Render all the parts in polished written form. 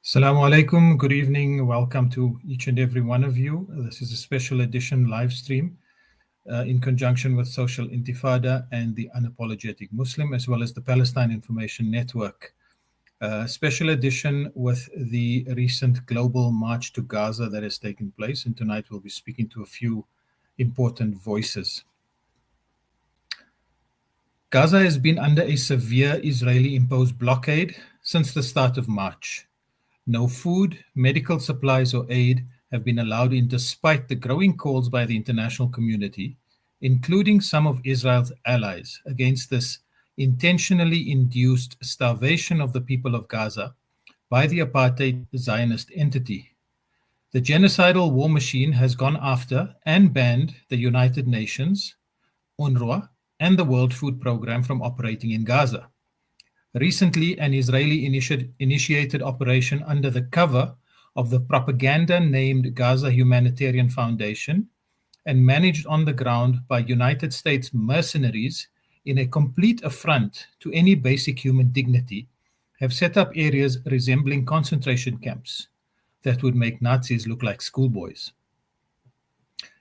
Assalamu alaikum. Good evening. Welcome to each and every one of you. This is a special edition live stream in conjunction with Social Intifada and the Unapologetic Muslim, as well as the Palestine Information Network. Special edition with the recent Global March to Gaza that has taken place. And tonight we'll be speaking to a few important voices. Gaza has been under a severe Israeli-imposed blockade since the start of March. No food, medical supplies, or aid have been allowed in despite the growing calls by the international community, including some of Israel's allies, against this intentionally induced starvation of the people of Gaza by the apartheid Zionist entity. The genocidal war machine has gone after and banned the United Nations, UNRWA, and the World Food Programme from operating in Gaza. Recently, an Israeli initiated operation under the cover of the propaganda named Gaza Humanitarian Foundation and managed on the ground by United States mercenaries in a complete affront to any basic human dignity, have set up areas resembling concentration camps that would make Nazis look like schoolboys.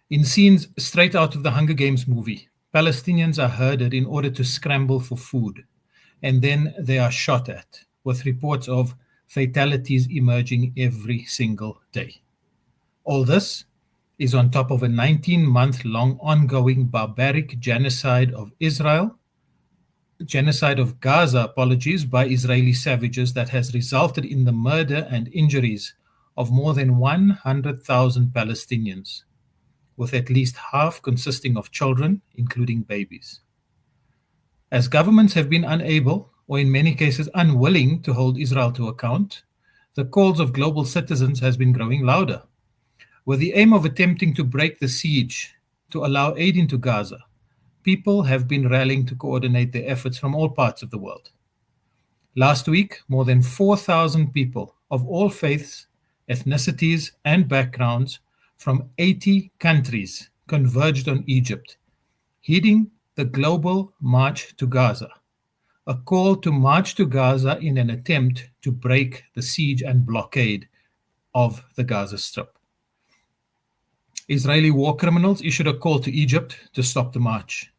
In scenes straight out of the Hunger Games movie, Palestinians are herded in order to scramble for food, and then they are shot at, with reports of fatalities emerging every single day. All this is on top of a 19-month-long ongoing barbaric genocide of Gaza, by Israeli savages that has resulted in the murder and injuries of more than 100,000 Palestinians, with at least half consisting of children, including babies. As governments have been unable, or in many cases unwilling, to hold Israel to account, the calls of global citizens has been growing louder. With the aim of attempting to break the siege to allow aid into Gaza, people have been rallying to coordinate their efforts from all parts of the world. Last week, more than 4,000 people of all faiths, ethnicities, and backgrounds from 80 countries converged on Egypt, heeding the Global March to Gaza, a call to march to Gaza in an attempt to break the siege and blockade of the Gaza Strip. Israeli war criminals issued a call to Egypt to stop the march.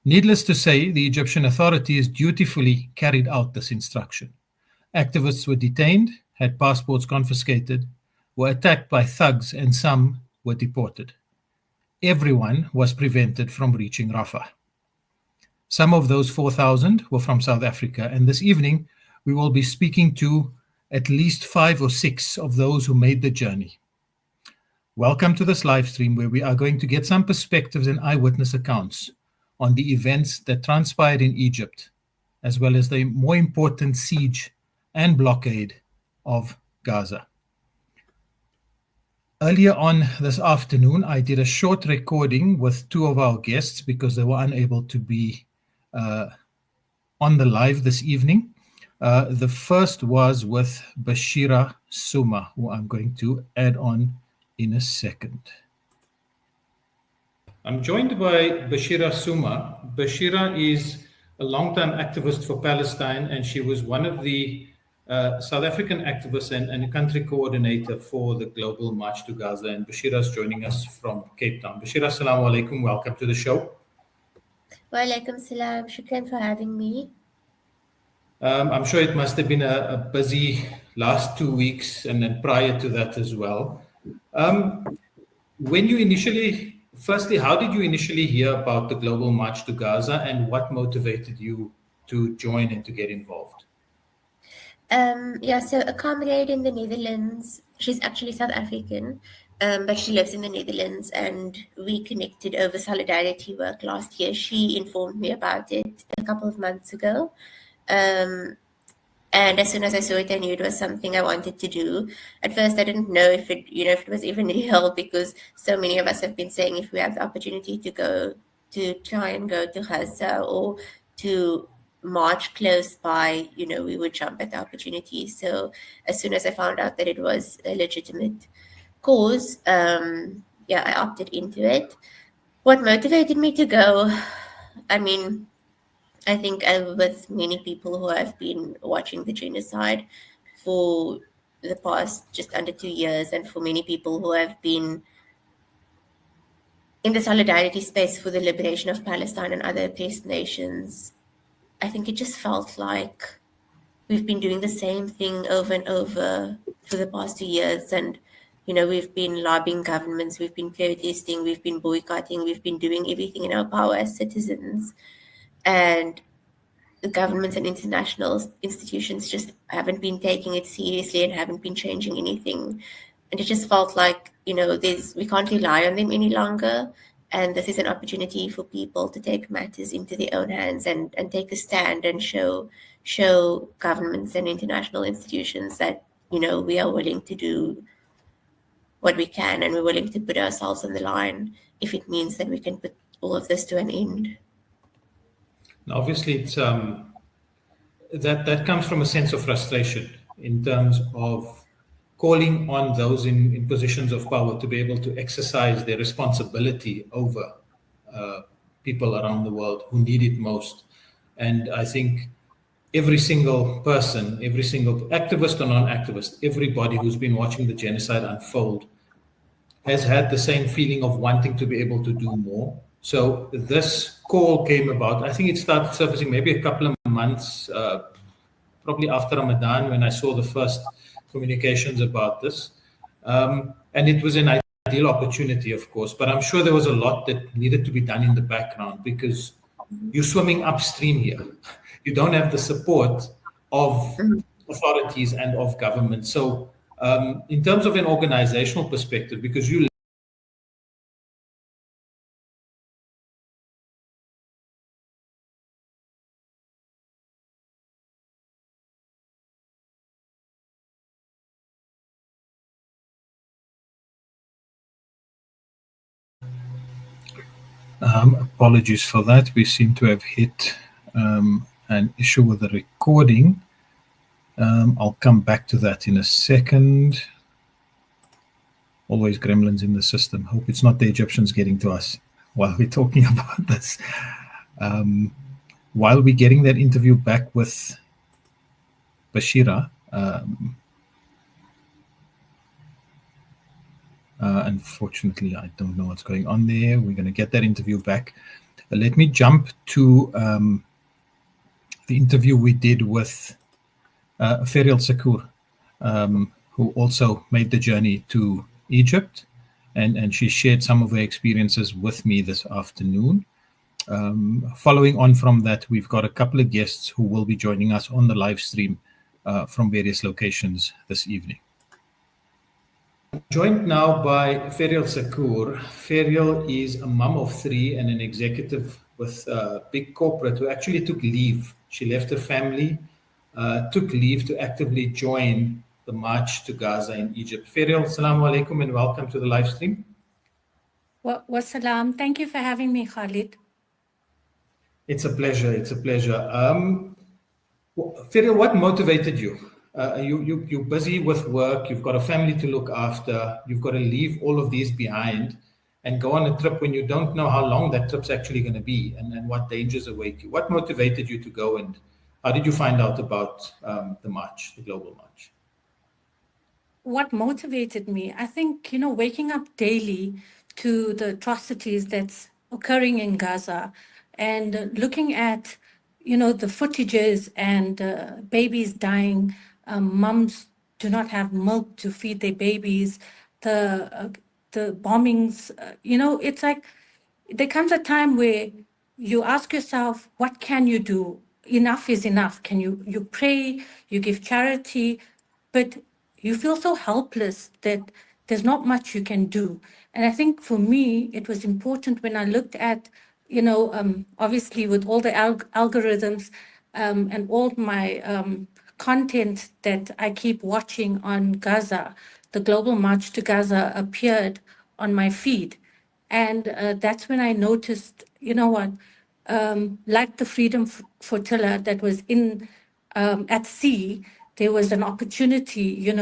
Needless to say, the Egyptian authorities dutifully carried out this instruction. Activists were detained, had passports confiscated, were attacked by thugs, and some were deported. Everyone was prevented from reaching Rafah. Some of those 4,000 were from South Africa, and this evening we will be speaking to at least 5 or 6 of those who made the journey. Welcome to this live stream where we are going to get some perspectives and eyewitness accounts on the events that transpired in Egypt, as well as the more important siege and blockade of Gaza. Earlier on this afternoon, I did a short recording with 2 of our guests because they were unable to be on the live this evening. The first was with Bashira Suma, who I'm going to add on in a second. I'm joined by Bashira Suma. Bashira is a long-time activist for Palestine, and she was one of the South African activists and a country coordinator for the Global March to Gaza. And Bashira is joining us from Cape Town. Bashira, assalamu alaikum. Welcome to the show. Wa alaikum salam. Shukran for having me. I'm sure it must have been a busy last 2 weeks, and then prior to that as well. Firstly, how did you initially hear about the Global March to Gaza, and what motivated you to join and to get involved? So a comrade in the Netherlands, she's actually South African, but she lives in the Netherlands, and we connected over solidarity work last year. She informed me about it a couple of months ago. And as soon as I saw it, I knew it was something I wanted to do. At first, I didn't know if it was even real, because so many of us have been saying if we have the opportunity to try and go to Gaza or to march close by, we would jump at the opportunity. So as soon as I found out that it was a legitimate cause, I opted into it. What motivated me to go? I think with many people who have been watching the genocide for the past just under 2 years, and for many people who have been in the solidarity space for the liberation of Palestine and other oppressed nations, I think it just felt like we've been doing the same thing over and over for the past 2 years. And, we've been lobbying governments, we've been protesting, we've been boycotting, we've been doing everything in our power as citizens. And the governments and international institutions just haven't been taking it seriously and haven't been changing anything. And it just felt like, we can't rely on them any longer. And this is an opportunity for people to take matters into their own hands and take a stand and show governments and international institutions that, we are willing to do what we can, and we're willing to put ourselves on the line if it means that we can put all of this to an end. Now, obviously, it's that comes from a sense of frustration in terms of calling on those in positions of power to be able to exercise their responsibility over people around the world who need it most. And I think every single person, every single activist or non-activist, everybody who's been watching the genocide unfold has had the same feeling of wanting to be able to do more. So this call came about. I think it started surfacing maybe a couple of months, probably after Ramadan, when I saw the first communications about this. And it was an ideal opportunity, of course, but I'm sure there was a lot that needed to be done in the background because you're swimming upstream here. You don't have the support of authorities and of government. So in terms of an organizational perspective, because you apologies for that. We seem to have hit an issue with the recording. I'll come back to that in a second. Always gremlins in the system. Hope it's not the Egyptians getting to us while we're talking about this. While we're getting that interview back with Bashira, unfortunately, I don't know what's going on there. We're going to get that interview back. Let me jump to the interview we did with Ferial Sakur, who also made the journey to Egypt, and she shared some of her experiences with me this afternoon. Following on from that, we've got a couple of guests who will be joining us on the live stream from various locations this evening. Joined now by Ferial Sakur. Ferial is a mum of 3 and an executive with a big corporate who actually took leave. She left her family, took leave to actively join the march to Gaza in Egypt. Ferial, assalamu alaikum and welcome to the live stream. Wassalam. Thank you for having me, Khalid. It's a pleasure. It's a pleasure. Ferial, what motivated you? You're busy with work. You've got a family to look after. You've got to leave all of these behind and go on a trip when you don't know how long that trip's actually going to be and what dangers await you. What motivated you to go, and how did you find out about the march, the global march? What motivated me? I think, waking up daily to the atrocities that's occurring in Gaza and looking at, the footages and babies dying, mums do not have milk to feed their babies, the bombings, it's like there comes a time where you ask yourself, what can you do? Enough is enough. Can you pray, you give charity, but you feel so helpless that there's not much you can do. And I think for me, it was important when I looked at, obviously with all the algorithms and all my content that I keep watching on Gaza, the Global March to Gaza appeared on my feed. And that's when I noticed, like the Freedom Flotilla that was in at sea, there was an opportunity,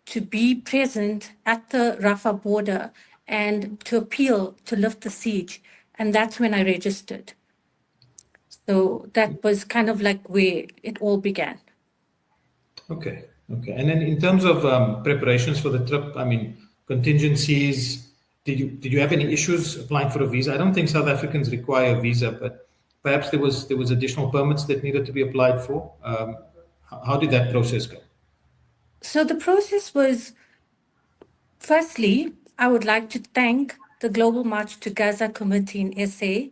to be present at the Rafah border and to appeal to lift the siege. And that's when I registered. So that was kind of like where it all began. Okay. Okay. And then in terms of preparations for the trip, I mean, contingencies, did you have any issues applying for a visa? I don't think South Africans require a visa, but perhaps there was additional permits that needed to be applied for. How did that process go? So the process was, firstly, I would like to thank the Global March to Gaza Committee in SA.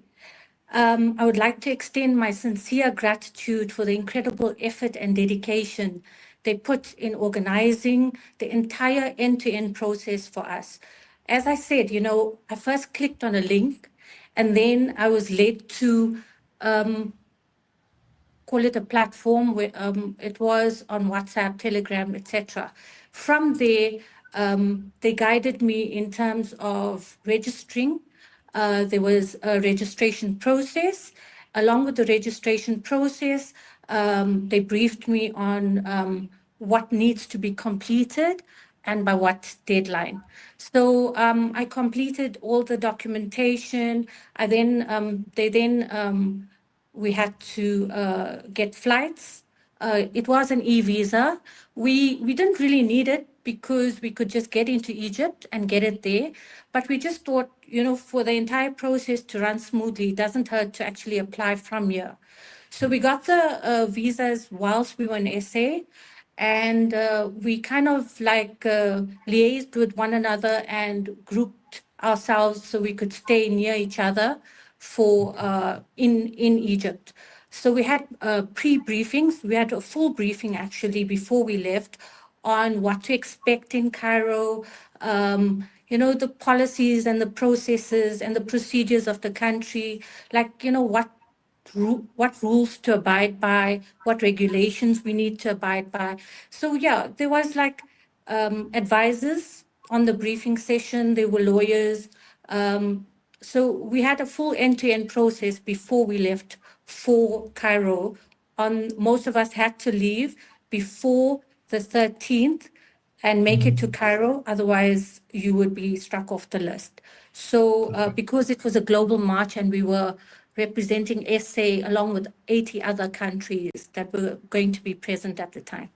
I would like to extend my sincere gratitude for the incredible effort and dedication they put in organizing the entire end-to-end process for us. As I said, I first clicked on a link and then I was led to call it a platform where it was on WhatsApp, Telegram, etc. From there, they guided me in terms of registering. There was a registration process. Along with the registration process, they briefed me on what needs to be completed and by what deadline. So I completed all the documentation. We had to get flights. It was an e-visa. We didn't really need it because we could just get into Egypt and get it there. But we just thought, for the entire process to run smoothly, it doesn't hurt to actually apply from here. So we got the visas whilst we were in SA, and we kind of liaised with one another and grouped ourselves so we could stay near each other for in Egypt. So we had pre-briefings. We had a full briefing actually before we left on what to expect in Cairo, the policies and the processes and the procedures of the country, what rules to abide by, what regulations we need to abide by. So yeah, there was advisors on the briefing session, there were lawyers. So we had a full end-to-end process before we left for Cairo. Most of us had to leave before the 13th and make it to Cairo, otherwise you would be struck off the list. So because it was a global march and we were representing SA along with 80 other countries that were going to be present at the time.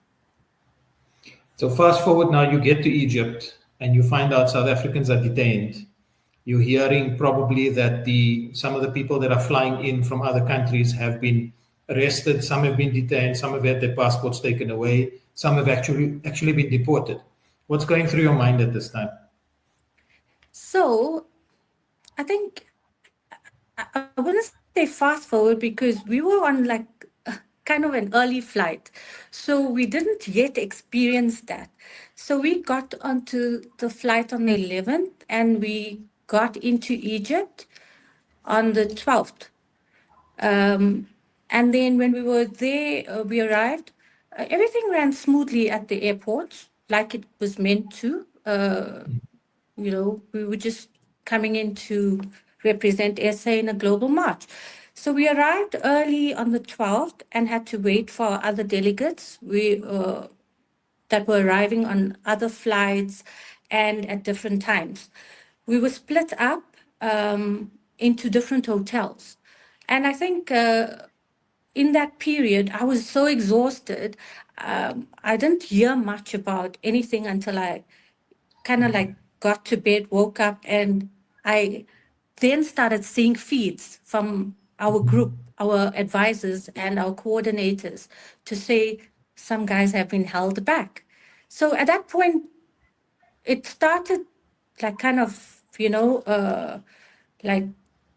So fast forward now, you get to Egypt and you find out South Africans are detained. You're hearing probably that some of the people that are flying in from other countries have been arrested, some have been detained, some have had their passports taken away, some have actually been deported. What's going through your mind at this time? So I think I wouldn't say fast forward because we were on kind of an early flight. So we didn't yet experience that. So we got onto the flight on the 11th and we got into Egypt on the 12th. And then when we were there, we arrived. Everything ran smoothly at the airport, like it was meant to. We were just coming in to represent SA in a global march. So we arrived early on the 12th and had to wait for our other delegates that were arriving on other flights and at different times. We were split up into different hotels. And I think in that period, I was so exhausted. I didn't hear much about anything until I kind of got to bed, woke up, and I then started seeing feeds from our group, our advisors and our coordinators to say some guys have been held back. So at that point, it started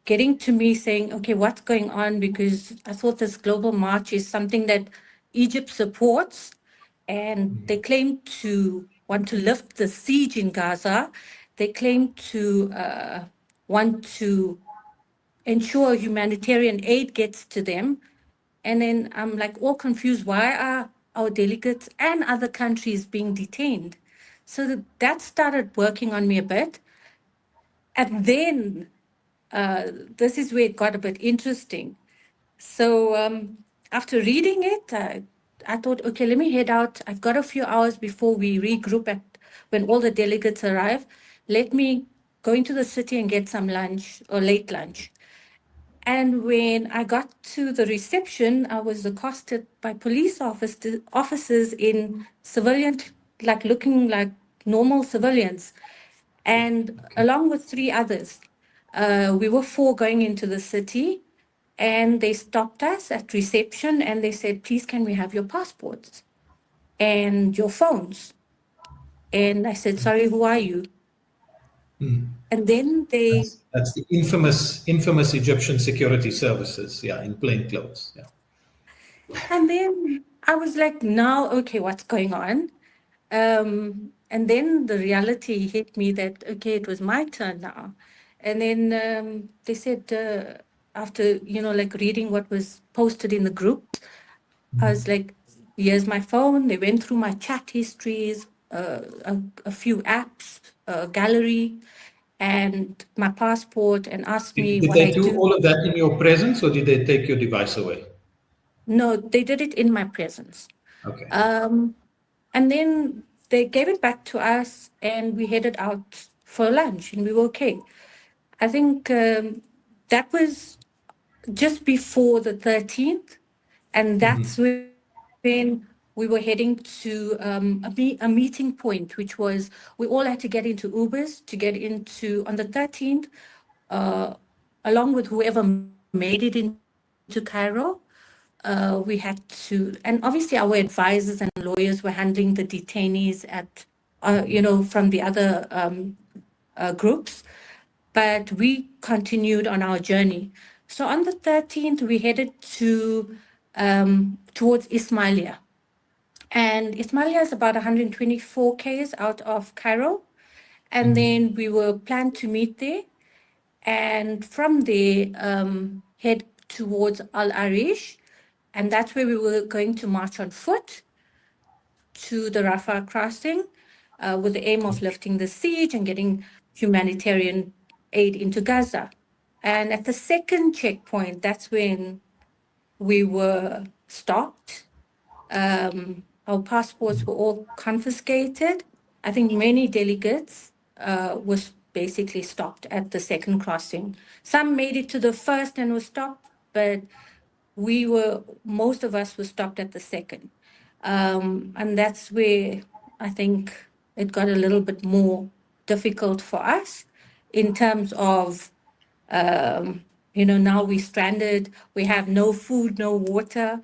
getting to me saying, okay, what's going on? Because I thought this global march is something that Egypt supports, and they claim to want to lift the siege in Gaza. They claim to want to ensure humanitarian aid gets to them. And then I'm all confused. Why are our delegates and other countries being detained? So that started working on me a bit. And then this is where it got a bit interesting. So after reading it, I thought, okay, let me head out. I've got a few hours before we regroup when all the delegates arrive. Let me go into the city and get some lunch or late lunch. And when I got to the reception, I was accosted by police officers in civilian, like looking like normal civilians, and along with 3 others. We were 4 going into the city, and they stopped us at reception and they said, please, can we have your passports and your phones? And I said, sorry, who are you? And then they, That's the infamous Egyptian security services, yeah, in plain clothes. Yeah. and then I was like, now, okay, what's going on? And then the reality hit me that, okay, it was my turn now. And then they said, after, like reading what was posted in the group, I was like, here's my phone. They went through my chat histories, a few apps, a gallery, and my passport, and asked me Did what they I do do. all of that in your presence, or did they take your device away? No, they did it in my presence. Okay. And then they gave it back to us, and we headed out for lunch, and we were okay. I think that was just before the 13th, and that's when we were heading to a meeting point, which was we all had to get into Ubers to get into on the 13th, along with whoever made it into Cairo. We had to, and obviously our advisors and lawyers were handling the detainees at, from the other groups, but we continued on our journey. So on the 13th, we headed towards Ismailia. And Ismailia is about 124 k's out of Cairo. And then we were planned to meet there. And from there, head towards Al Arish. And that's where we were going to march on foot to the Rafah crossing with the aim of lifting the siege and getting humanitarian aid into Gaza. And at the second checkpoint, that's when we were stopped. Our passports were all confiscated. I think many delegates was basically stopped at the second crossing. Some made it to the first and were stopped, but most of us were stopped at the second. And that's where I think it got a little bit more difficult for us in terms of, now we're stranded, we have no food, no water.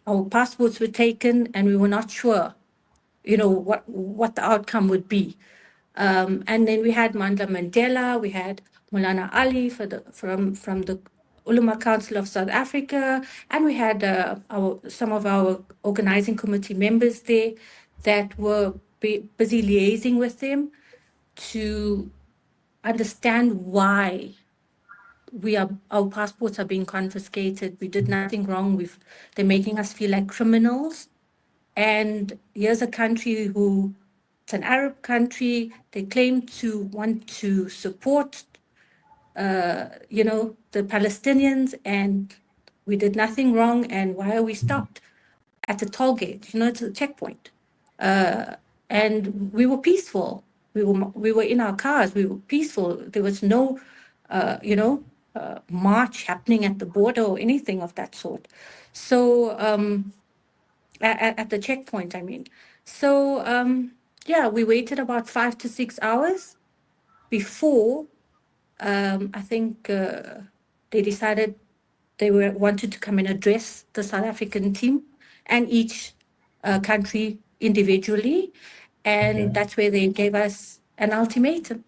Our passports were taken and we were not sure, what the outcome would be. And then we had Mandla Mandela, we had Molana Ali from the Ulama Council of South Africa, and we had some of our organizing committee members there that were busy liaising with them to understand why our passports are being confiscated. We did nothing wrong. They're making us feel like criminals. And here's a country it's an Arab country. They claim to want to support, the Palestinians, and we did nothing wrong. And why are we stopped at a toll gate? It's a checkpoint. And we were peaceful. We were in our cars. We were peaceful. There was no, march happening at the border or anything of that sort. So at the checkpoint, I mean. So we waited about 5 to 6 hours before I think they decided they wanted to come and address the South African team and each country individually. And that's where they gave us an ultimatum.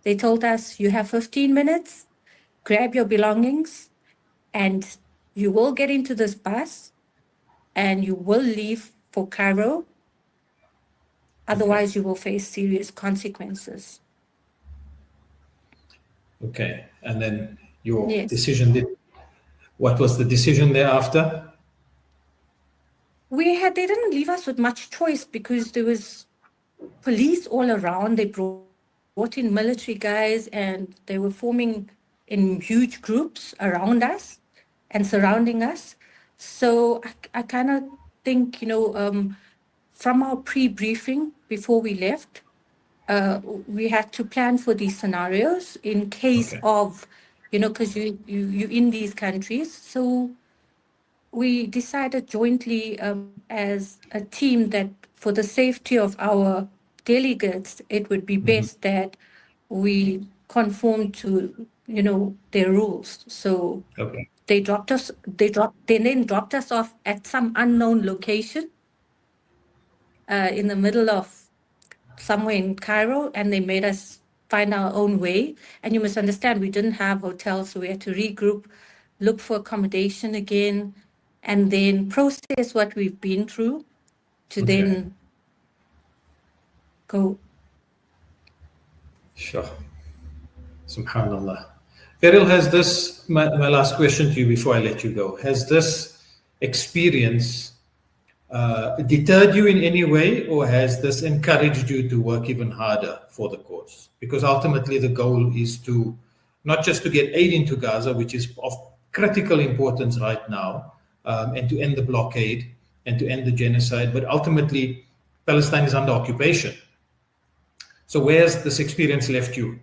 They told us, you have 15 minutes, grab your belongings, and you will get into this bus and you will leave for Cairo. Otherwise, you will face serious consequences. Okay. And then your Yes. decision, what was the decision thereafter? They didn't leave us with much choice because there was police all around. They brought in military guys and they were forming in huge groups around us and surrounding us. So I kind of think, from our pre-briefing before we left, we had to plan for these scenarios in case of, because you in these countries. So we decided jointly as a team that for the safety of our delegates, it would be best that we conform to, their rules. So they then dropped us off at some unknown location in the middle of somewhere in Cairo, and they made us find our own way. And you must understand, we didn't have hotels, so we had to regroup, look for accommodation again, and then process what we've been through to then go. Sure. Subhanallah. Beryl, has this, my last question to you before I let you go, has this experience deterred you in any way, or has this encouraged you to work even harder for the cause? Because ultimately the goal is to not just to get aid into Gaza, which is of critical importance right now, and to end the blockade and to end the genocide, but ultimately Palestine is under occupation. So where has this experience left you?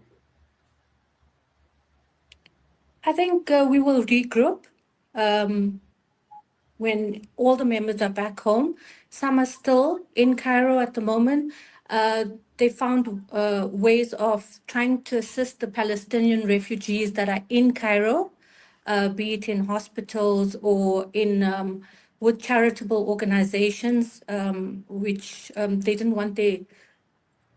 I think we will regroup when all the members are back home. Some are still in Cairo at the moment. They found ways of trying to assist the Palestinian refugees that are in Cairo, be it in hospitals or in with charitable organizations, which they didn't want their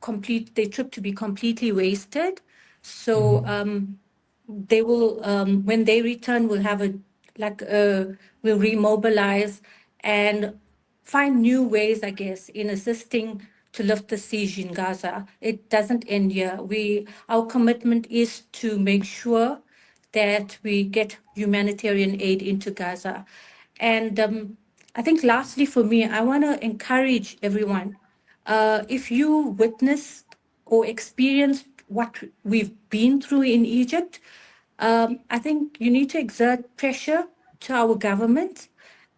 trip to be completely wasted. So they will, when they return, we'll have we'll remobilize and find new ways, I guess, in assisting to lift the siege in Gaza. It doesn't end here. Our commitment is to make sure that we get humanitarian aid into Gaza. And I think lastly for me, I want to encourage everyone, if you witnessed or experienced what we've been through in Egypt, I think you need to exert pressure to our government,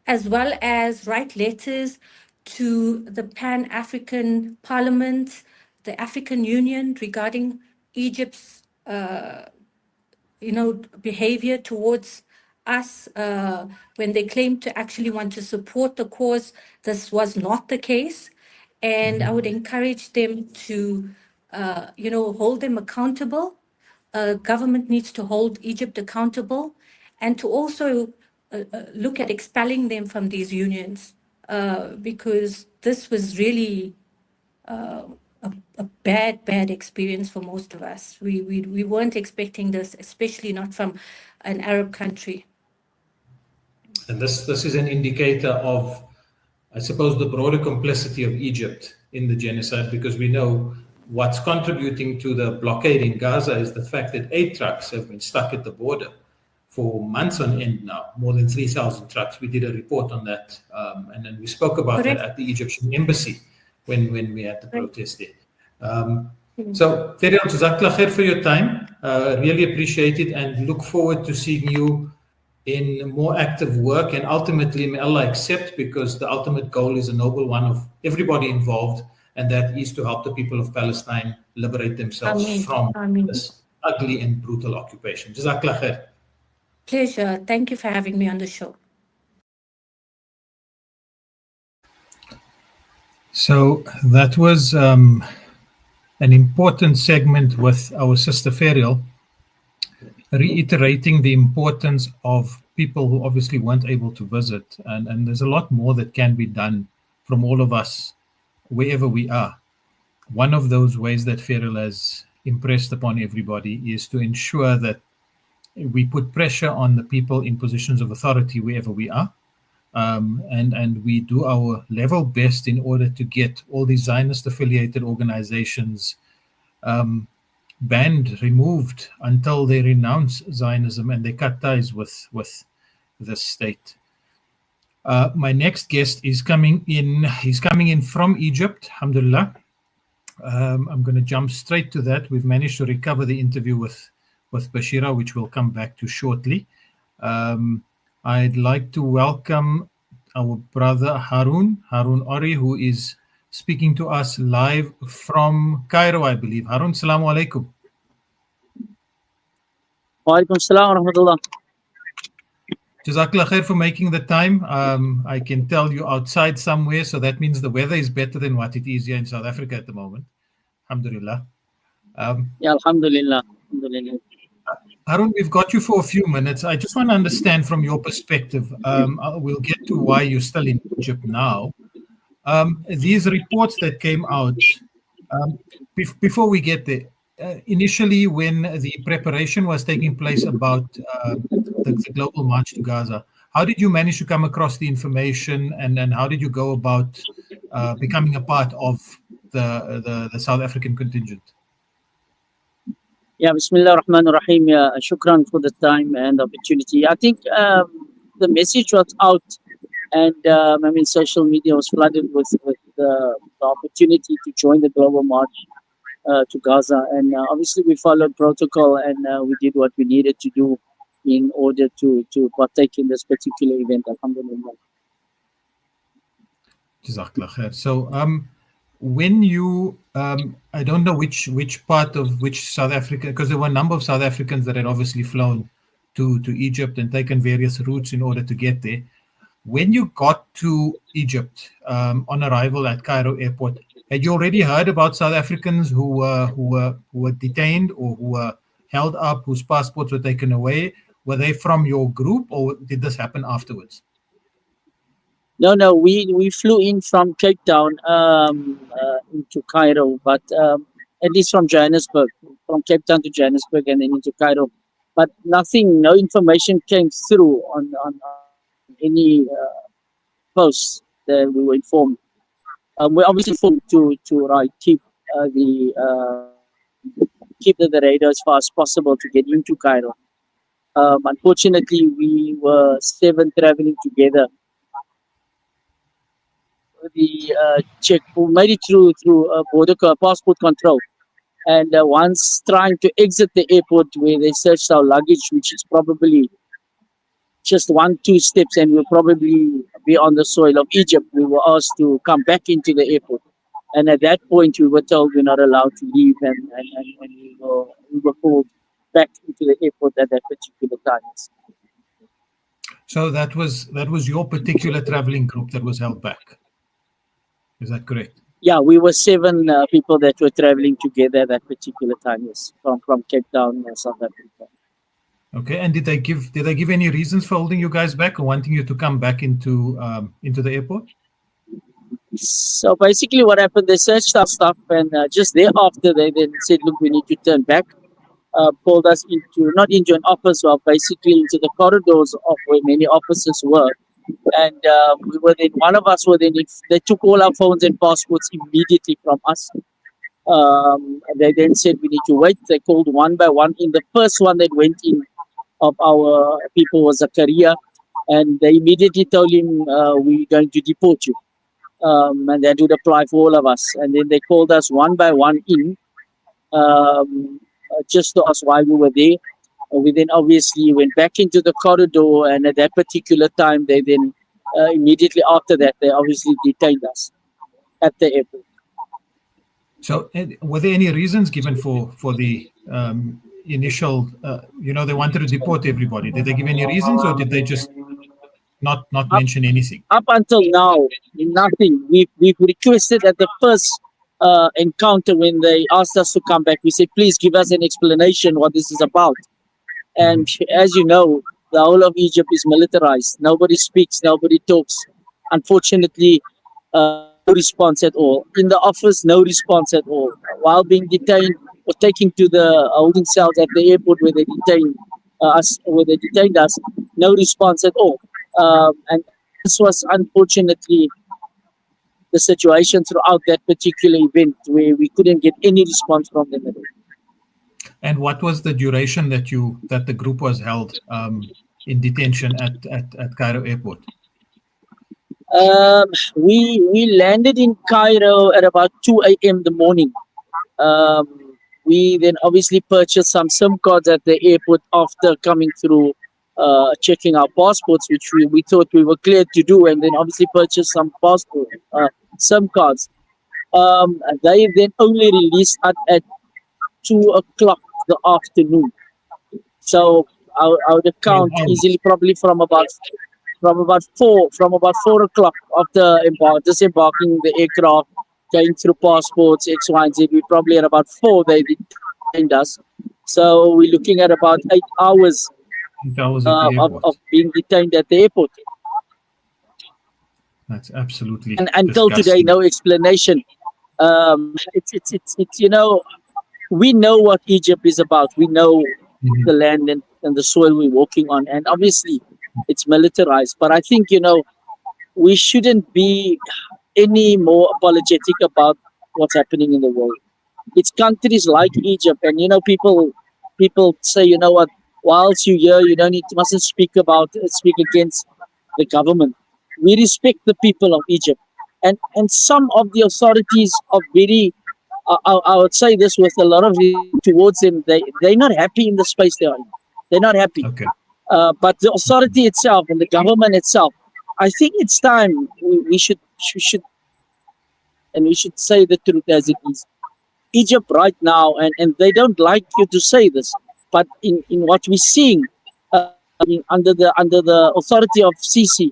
as well as write letters to the Pan-African Parliament, the African Union regarding Egypt's, behavior towards us when they claim to actually want to support the cause. This was not the case. And I would encourage them to, hold them accountable. Government needs to hold Egypt accountable, and to also look at expelling them from these unions, because this was really a bad experience for most of us. We weren't expecting this, especially not from an Arab country. And this is an indicator of, I suppose, the broader complicity of Egypt in the genocide, because we know what's contributing to the blockade in Gaza is the fact that 8 trucks have been stuck at the border for months on end now, more than 3,000 trucks. We did a report on that, and then we spoke about that at the Egyptian embassy when we had the protest there. So, Ferial, Jazakallah khair for your time. Really appreciate it, and look forward to seeing you in more active work, and ultimately may Allah accept, because the ultimate goal is a noble one of everybody involved, and that is to help the people of Palestine liberate themselves from this ugly and brutal occupation. Jazakallah khair. Pleasure. Thank you for having me on the show. So that was an important segment with our sister Ferial, reiterating the importance of people who obviously weren't able to visit. And there's a lot more that can be done from all of us, wherever we are. One of those ways that Ferial has impressed upon everybody is to ensure that we put pressure on the people in positions of authority wherever we are. And we do our level best in order to get all these Zionist-affiliated organizations banned, removed, until they renounce Zionism and they cut ties with the state. My next guest is coming in. He's coming in from Egypt, alhamdulillah. I'm going to jump straight to that. We've managed to recover the interview with Bashira, which we'll come back to shortly. I'd like to welcome our brother Harun Ori, who is speaking to us live from Cairo, I believe. Harun, salamu alaikum. Wa alaikum salam wa rahmatullah. Jazakallah khair for making the time. I can tell you outside somewhere, so that means the weather is better than what it is here in South Africa at the moment. Alhamdulillah. Yeah, alhamdulillah. Alhamdulillah. Harun, we've got you for a few minutes. I just want to understand from your perspective. We'll get to why you're still in Egypt now. These reports that came out, before we get there, initially when the preparation was taking place about the Global March to Gaza, how did you manage to come across the information, and how did you go about becoming a part of the South African contingent? Yeah, Bismillah ar-Rahman ar-Rahim. Yeah, shukran for the time and opportunity. I think the message was out, and social media was flooded with the opportunity to join the Global March to Gaza. And obviously we followed protocol, and we did what we needed to do in order to partake in this particular event, alhamdulillah. Jazakallah khair. So when you, I don't know which part of which South Africa, because there were a number of South Africans that had obviously flown to Egypt and taken various routes in order to get there. When you got to Egypt on arrival at Cairo airport, had you already heard about South Africans who were detained or who were held up, whose passports were taken away? Were they from your group, or did this happen afterwards? No, we flew in from Cape Town into Cairo, but at least from Johannesburg, from Cape Town to Johannesburg and then into Cairo. But no information came through on any posts that we were informed. We're obviously informed to keep the radar as far as possible to get into Cairo. Unfortunately, we were 7 traveling together. The check, who made it through border passport control, and once trying to exit the airport, where they searched our luggage, which is probably just 1-2 steps, and we'll probably be on the soil of Egypt, we were asked to come back into the airport. And at that point, we were told we're not allowed to leave, and we were called back into the airport at that particular time. So that was your particular traveling group that was held back. Is that correct? Yeah, we were 7 people that were traveling together at that particular time, yes, from Cape Town, South Africa. Okay, and did they give any reasons for holding you guys back or wanting you to come back into the airport? So basically what happened, they searched our stuff, and just thereafter they then said, look, we need to turn back. Pulled us not into an office, but basically into the corridors of where many offices were. And we were then, one of us were then, they took all our phones and passports immediately from us. They then said we need to wait. They called one by one. In the first one that went in of our people was Zakaria, and they immediately told him, we're going to deport you. And that would apply for all of us. And then they called us one by one in, just to ask why we were there. We then obviously went back into the corridor, and at that particular time, they then immediately after that, they obviously detained us at the airport. So, were there any reasons given for the initial? They wanted to deport everybody. Did they give any reasons, or did they just not mention anything? Up until now, nothing. We've requested at the first encounter when they asked us to come back. We said, please give us an explanation what this is about. And as you know, the whole of Egypt is militarized. Nobody speaks, nobody talks. Unfortunately, no response at all. In the office, no response at all. While being detained or taken to the holding cells at the airport where they detained us, no response at all. And this was unfortunately the situation throughout that particular event, where we couldn't get any response from them at all. And what was the duration that the group was held in detention at Cairo airport? We landed in Cairo at about 2 a.m. the morning. We then obviously purchased some SIM cards at the airport after coming through, checking our passports, which we thought we were cleared to do, and then obviously purchased some SIM cards. They then only released at 2 o'clock the afternoon. So I would 12 account hours. easily probably from about 4 o'clock after disembarking the aircraft, going through passports X, Y, and Z. We probably at about 4 they detained us. So we're looking at about 8 hours 8 hours at the of airport. being detained at the airport. That's absolutely And until today, disgusting. no explanation. It's we know what Egypt is about. We know Mhm. the land and the soil we're walking on, and obviously it's militarized. But I think we shouldn't be any more apologetic about what's happening in the world. It's countries like Egypt, and people say, what? Whilst you're here, you don't need mustn't speak against the government. We respect the people of Egypt, and some of the authorities are very. I would say this with a lot of respect towards them. They're not happy in the space they are in. They're not happy. Okay. But the authority itself and the government itself, I think it's time we should say the truth as it is. Egypt right now, and they don't like you to say this, but in what we're seeing under the authority of Sisi,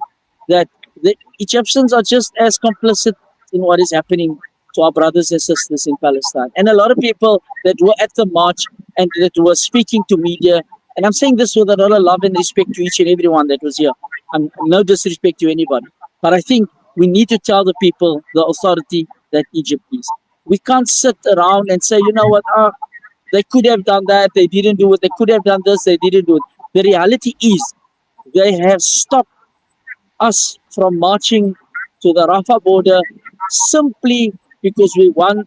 that the Egyptians are just as complicit in what is happening to our brothers and sisters in Palestine. And a lot of people that were at the march and that were speaking to media, and I'm saying this with a lot of love and respect to each and everyone that was here. No disrespect to anybody, but I think we need to tell the people, the authority, that Egypt is. We can't sit around and say, what, they could have done that, they didn't do it. They could have done this, they didn't do it. The reality is, they have stopped us from marching to the Rafah border simply because we want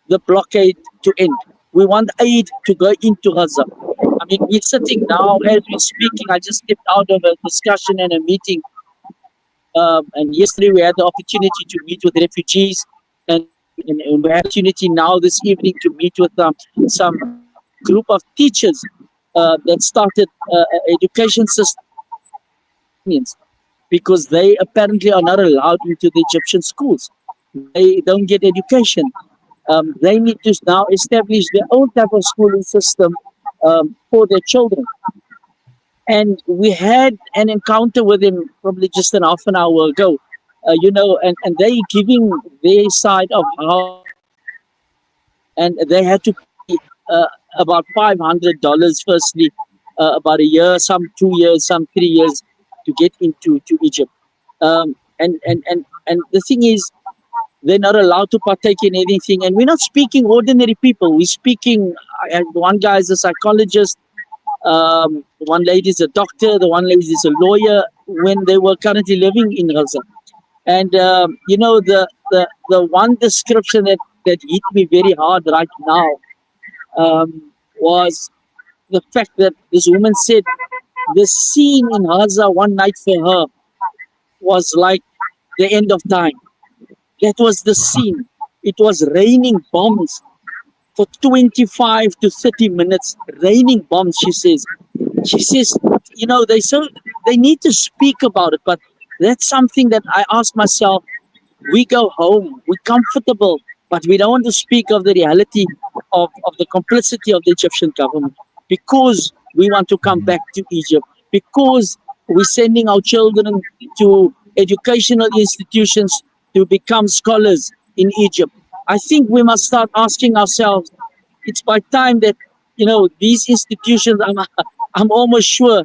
the blockade to end. We want aid to go into Gaza. I mean, we're sitting now as we're speaking. I just stepped out of a discussion and a meeting. And yesterday we had the opportunity to meet with refugees, and we had the opportunity now this evening to meet with some group of teachers that started education system, because they apparently are not allowed into the Egyptian schools. They don't get education. They need to now establish their own type of schooling system for their children. And we had an encounter with him probably just an half an hour ago, and they giving their side of how, and they had to pay about $500 firstly, about a year, some 2 years, some 3 years to get into to Egypt. And the thing is, they're not allowed to partake in anything. And we're not speaking ordinary people. We're speaking, one guy is a psychologist, one lady is a doctor, the one lady is a lawyer, when they were currently living in Gaza. And the one description that hit me very hard right now was the fact that this woman said the scene in Gaza one night for her was like the end of time. That was the scene. It was raining bombs for 25 to 30 minutes. Raining bombs, she says. She says, they need to speak about it, but that's something that I ask myself. We go home, we're comfortable, but we don't want to speak of the reality of the complicity of the Egyptian government, because we want to come back to Egypt, because we're sending our children to educational institutions to become scholars in Egypt. I think we must start asking ourselves, it's by time that, these institutions, I'm almost sure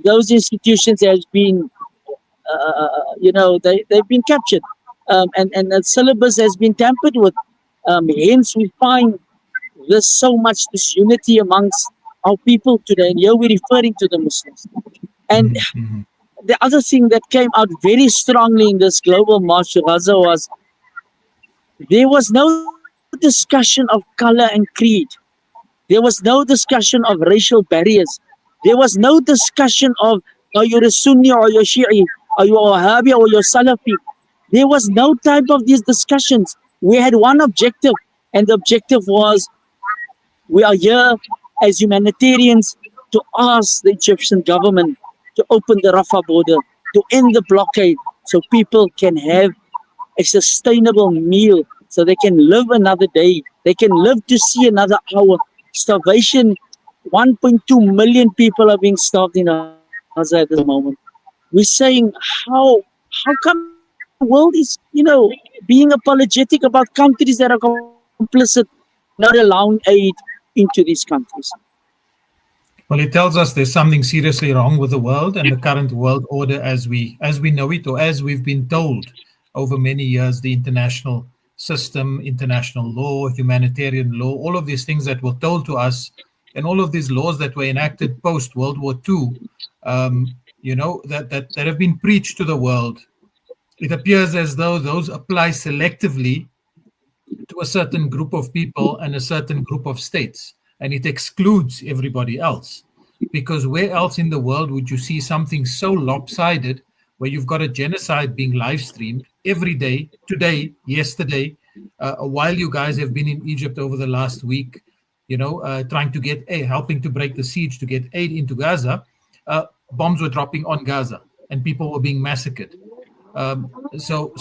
those institutions has been, they've been captured, and the syllabus has been tampered with. Hence, we find there's so much disunity amongst our people today, and here we're referring to the Muslims. And the other thing that came out very strongly in this global march to Gaza was there was no discussion of color and creed. There was no discussion of racial barriers. There was no discussion of, are you a Sunni or you're Shi'i? Are you a Wahhabi or you're Salafi? There was no type of these discussions. We had one objective, and the objective was, we are here as humanitarians to ask the Egyptian government to open the Rafah border, to end the blockade, so people can have a sustainable meal so they can live another day. They can live to see another hour. Starvation, 1.2 million people are being starved in Gaza at this moment. We're saying how come the world is, being apologetic about countries that are complicit and not allowing aid into these countries. Well, it tells us there's something seriously wrong with the world and the current world order as we know it, or as we've been told over many years. The international system, international law, humanitarian law, all of these things that were told to us, and all of these laws that were enacted post World War II, that have been preached to the world. It appears as though those apply selectively to a certain group of people and a certain group of states, and it excludes everybody else. Because where else in the world would you see something so lopsided, where you've got a genocide being live streamed every day, today, yesterday, while you guys have been in Egypt over the last week, trying to get aid, helping to break the siege to get aid into Gaza, bombs were dropping on Gaza and people were being massacred. So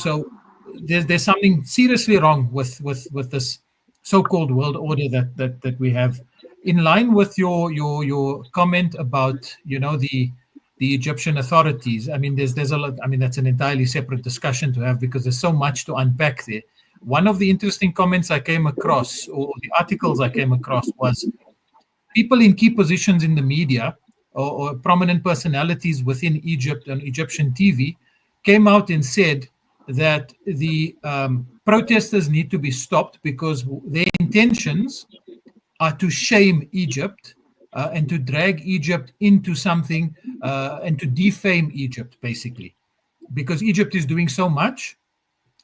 there's something seriously wrong with this so-called world order that we have. In line with your comment about the Egyptian authorities, I mean there's a lot. I mean that's an entirely separate discussion to have, because there's so much to unpack there. One of the interesting comments I came across, or the articles I came across, was people in key positions in the media, or prominent personalities within Egypt and Egyptian TV, came out and said that the protesters need to be stopped because their intentions are to shame Egypt and to drag Egypt into something and to defame Egypt, basically, because Egypt is doing so much,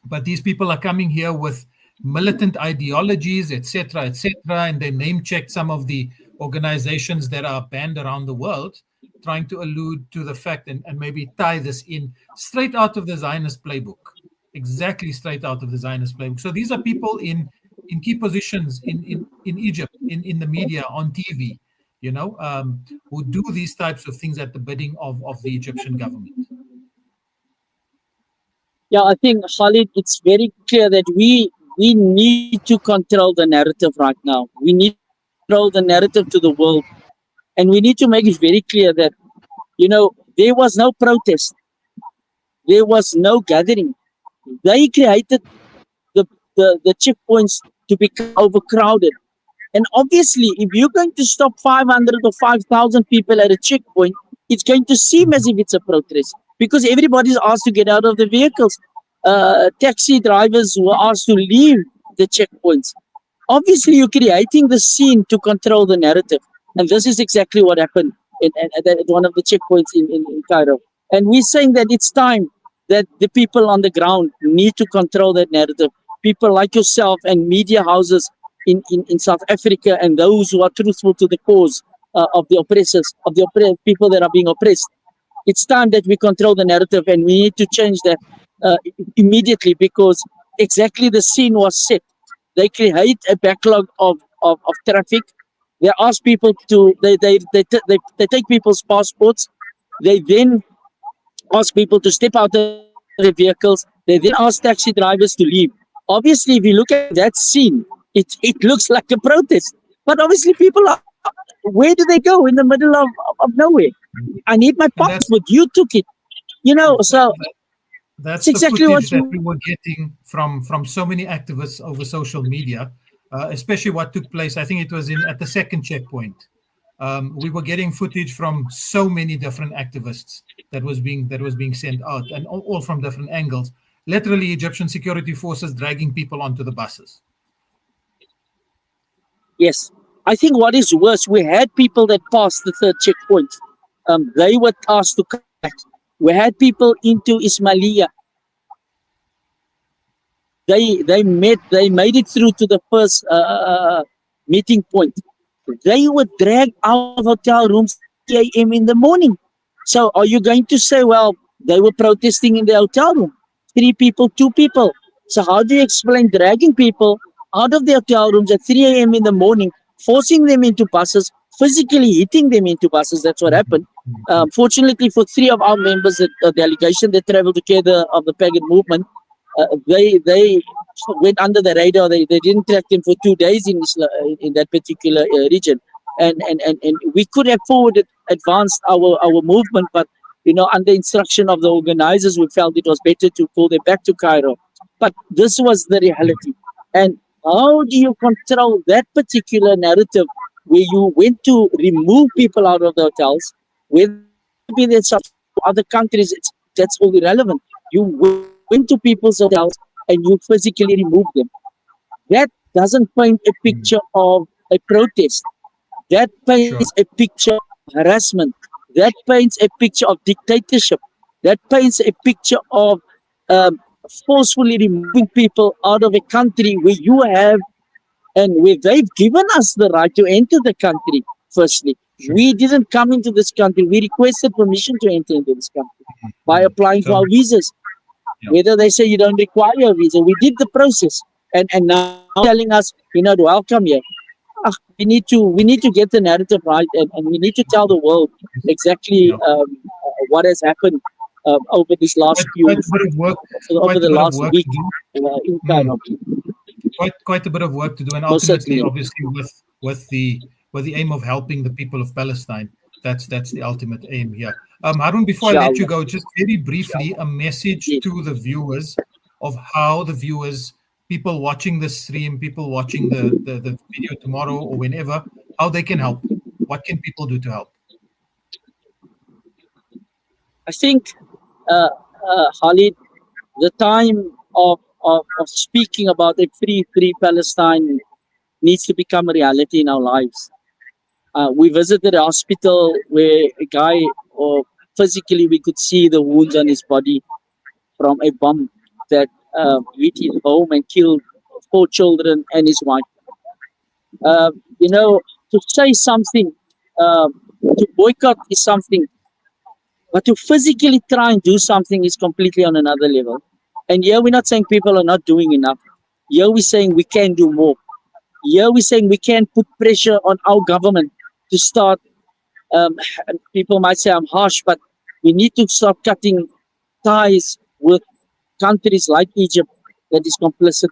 but these people are coming here with militant ideologies, etc., and they name-checked some of the organizations that are banned around the world, trying to allude to the fact and maybe tie this in straight out of the Zionist playbook, exactly straight out of the Zionist playbook. So these are people in key positions in Egypt, in the media, on TV, who do these types of things at the bidding of the Egyptian government. Yeah, I think, Khalid, it's very clear that we need to control the narrative right now. We need to control the narrative to the world. And we need to make it very clear that, there was no protest. There was no gathering. They created the checkpoints to become overcrowded. And obviously, if you're going to stop 500 or 5,000 people at a checkpoint, it's going to seem as if it's a protest, because everybody's asked to get out of the vehicles. Taxi drivers were asked to leave the checkpoints. Obviously, you're creating the scene to control the narrative. And this is exactly what happened at one of the checkpoints in Cairo. And we're saying that it's time that the people on the ground need to control that narrative. People like yourself and media houses in South Africa, and those who are truthful to the cause of the oppressors, of the people that are being oppressed. It's time that we control the narrative, and we need to change that immediately, because exactly the scene was set. They create a backlog of traffic. They ask people to, they take people's passports. They then ask people to step out of the vehicles. They then ask taxi drivers to leave. Obviously, if you look at that scene, it looks like a protest. But obviously, people are, where do they go? In the middle of nowhere. I need my passport. You took it. So that's exactly the footage that we were getting from so many activists over social media, especially what took place. I think it was at the second checkpoint. We were getting footage from so many different activists that was being sent out, and all from different angles. Literally, Egyptian security forces dragging people onto the buses. Yes. I think what is worse, we had people that passed the third checkpoint. They were asked to come back. We had people into Ismailia. They made it through to the first meeting point. They were dragged out of hotel rooms at 3 a.m. in the morning. So are you going to say, well, they were protesting in the hotel room? 3 people, 2 people. So how do you explain dragging people out of the hotel rooms at 3 a.m. in the morning, forcing them into buses, physically hitting them into buses? That's what happened. Fortunately for 3 of our members, the delegation that traveled together of the Pagan movement, they went under the radar. They didn't track them for 2 days in that particular region, and we could have forwarded advanced our movement, but under instruction of the organizers, we felt it was better to pull them back to Cairo. But this was the reality. And how do you control that particular narrative where you went to remove people out of the hotels, whether be in South or other countries? That's all irrelevant. You went to people's hotels and you physically removed them. That doesn't paint a picture of a protest. That paints a picture of harassment. That paints a picture of dictatorship. That paints a picture of forcefully removing people out of a country where you have and where they've given us the right to enter the country. Firstly, we didn't come into this country. We requested permission to enter into this country by applying for our visas. Whether they say you don't require a visa, we did the process, and now telling us you're not welcome here. We need to get the narrative right, and we need to tell the world exactly what has happened over this last few weeks, over the last week in Cairo. Quite a bit of work to do, and ultimately, obviously, with the aim of helping the people of Palestine. That's the ultimate aim here. Harun, before I let you go, just very briefly, a message to the viewers of how the viewers, people watching the stream, people watching the video tomorrow or whenever, how they can help. What can people do to help? I think, Khalid, the time of speaking about a free Palestine needs to become a reality in our lives. We visited a hospital where a guy, or physically we could see the wounds on his body from a bomb that hit his home and killed 4 children and his wife. To say something, to boycott is something, but to physically try and do something is completely on another level. And here we're not saying people are not doing enough. Here we're saying we can do more. Here we're saying we can put pressure on our government to start. People might say I'm harsh, but we need to start cutting ties with countries like Egypt that is complicit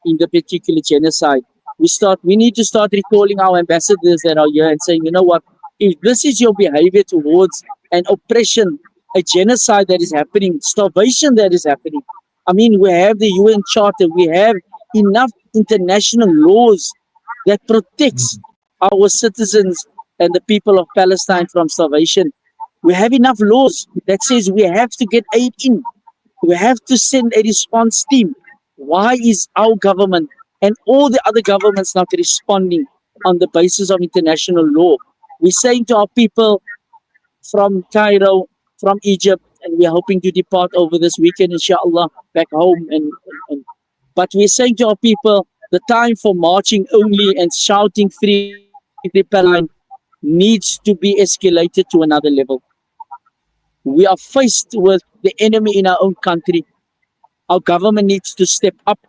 in the particular genocide. We need to start recalling our ambassadors that are here and saying, you know what, if this is your behavior towards an oppression, a genocide that is happening, starvation that is happening. I mean, we have the UN Charter, we have enough international laws that protects our citizens and the people of Palestine from starvation. We have enough laws that says we have to get aid in. We have to send a response team. Why is our government and all the other governments not responding on the basis of international law? We're saying to our people from Cairo, from Egypt, and we're hoping to depart over this weekend, inshallah, back home. But we're saying to our people, the time for marching only and shouting free Palestine needs to be escalated to another level. We are faced with the enemy in our own country. Our government needs to step up,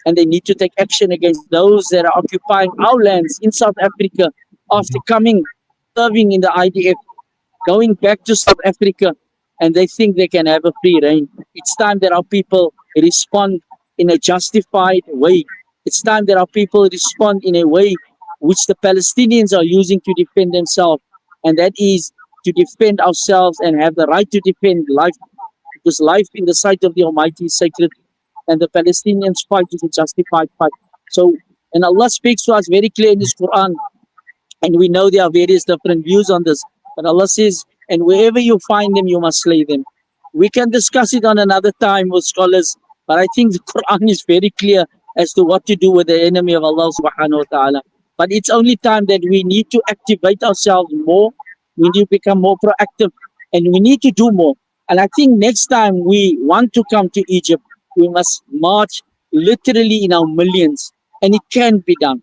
and they need to take action against those that are occupying our lands in South Africa after serving in the IDF, going back to South Africa, and they think they can have a free reign. It's time that our people respond in a justified way. It's time that our people respond in a way which the Palestinians are using to defend themselves, and that is to defend ourselves and have the right to defend life, because life in the sight of the Almighty is sacred, and the Palestinians' fight is a justified fight. So, and Allah speaks to us very clear in His Quran, and we know there are various different views on this, but Allah says, and wherever you find them, you must slay them. We can discuss it on another time with scholars, but I think the Quran is very clear as to what to do with the enemy of Allah subhanahu wa ta'ala. But it's only time that we need to activate ourselves more. We need to become more proactive, and we need to do more. And I think next time we want to come to Egypt, we must march literally in our millions, and it can be done.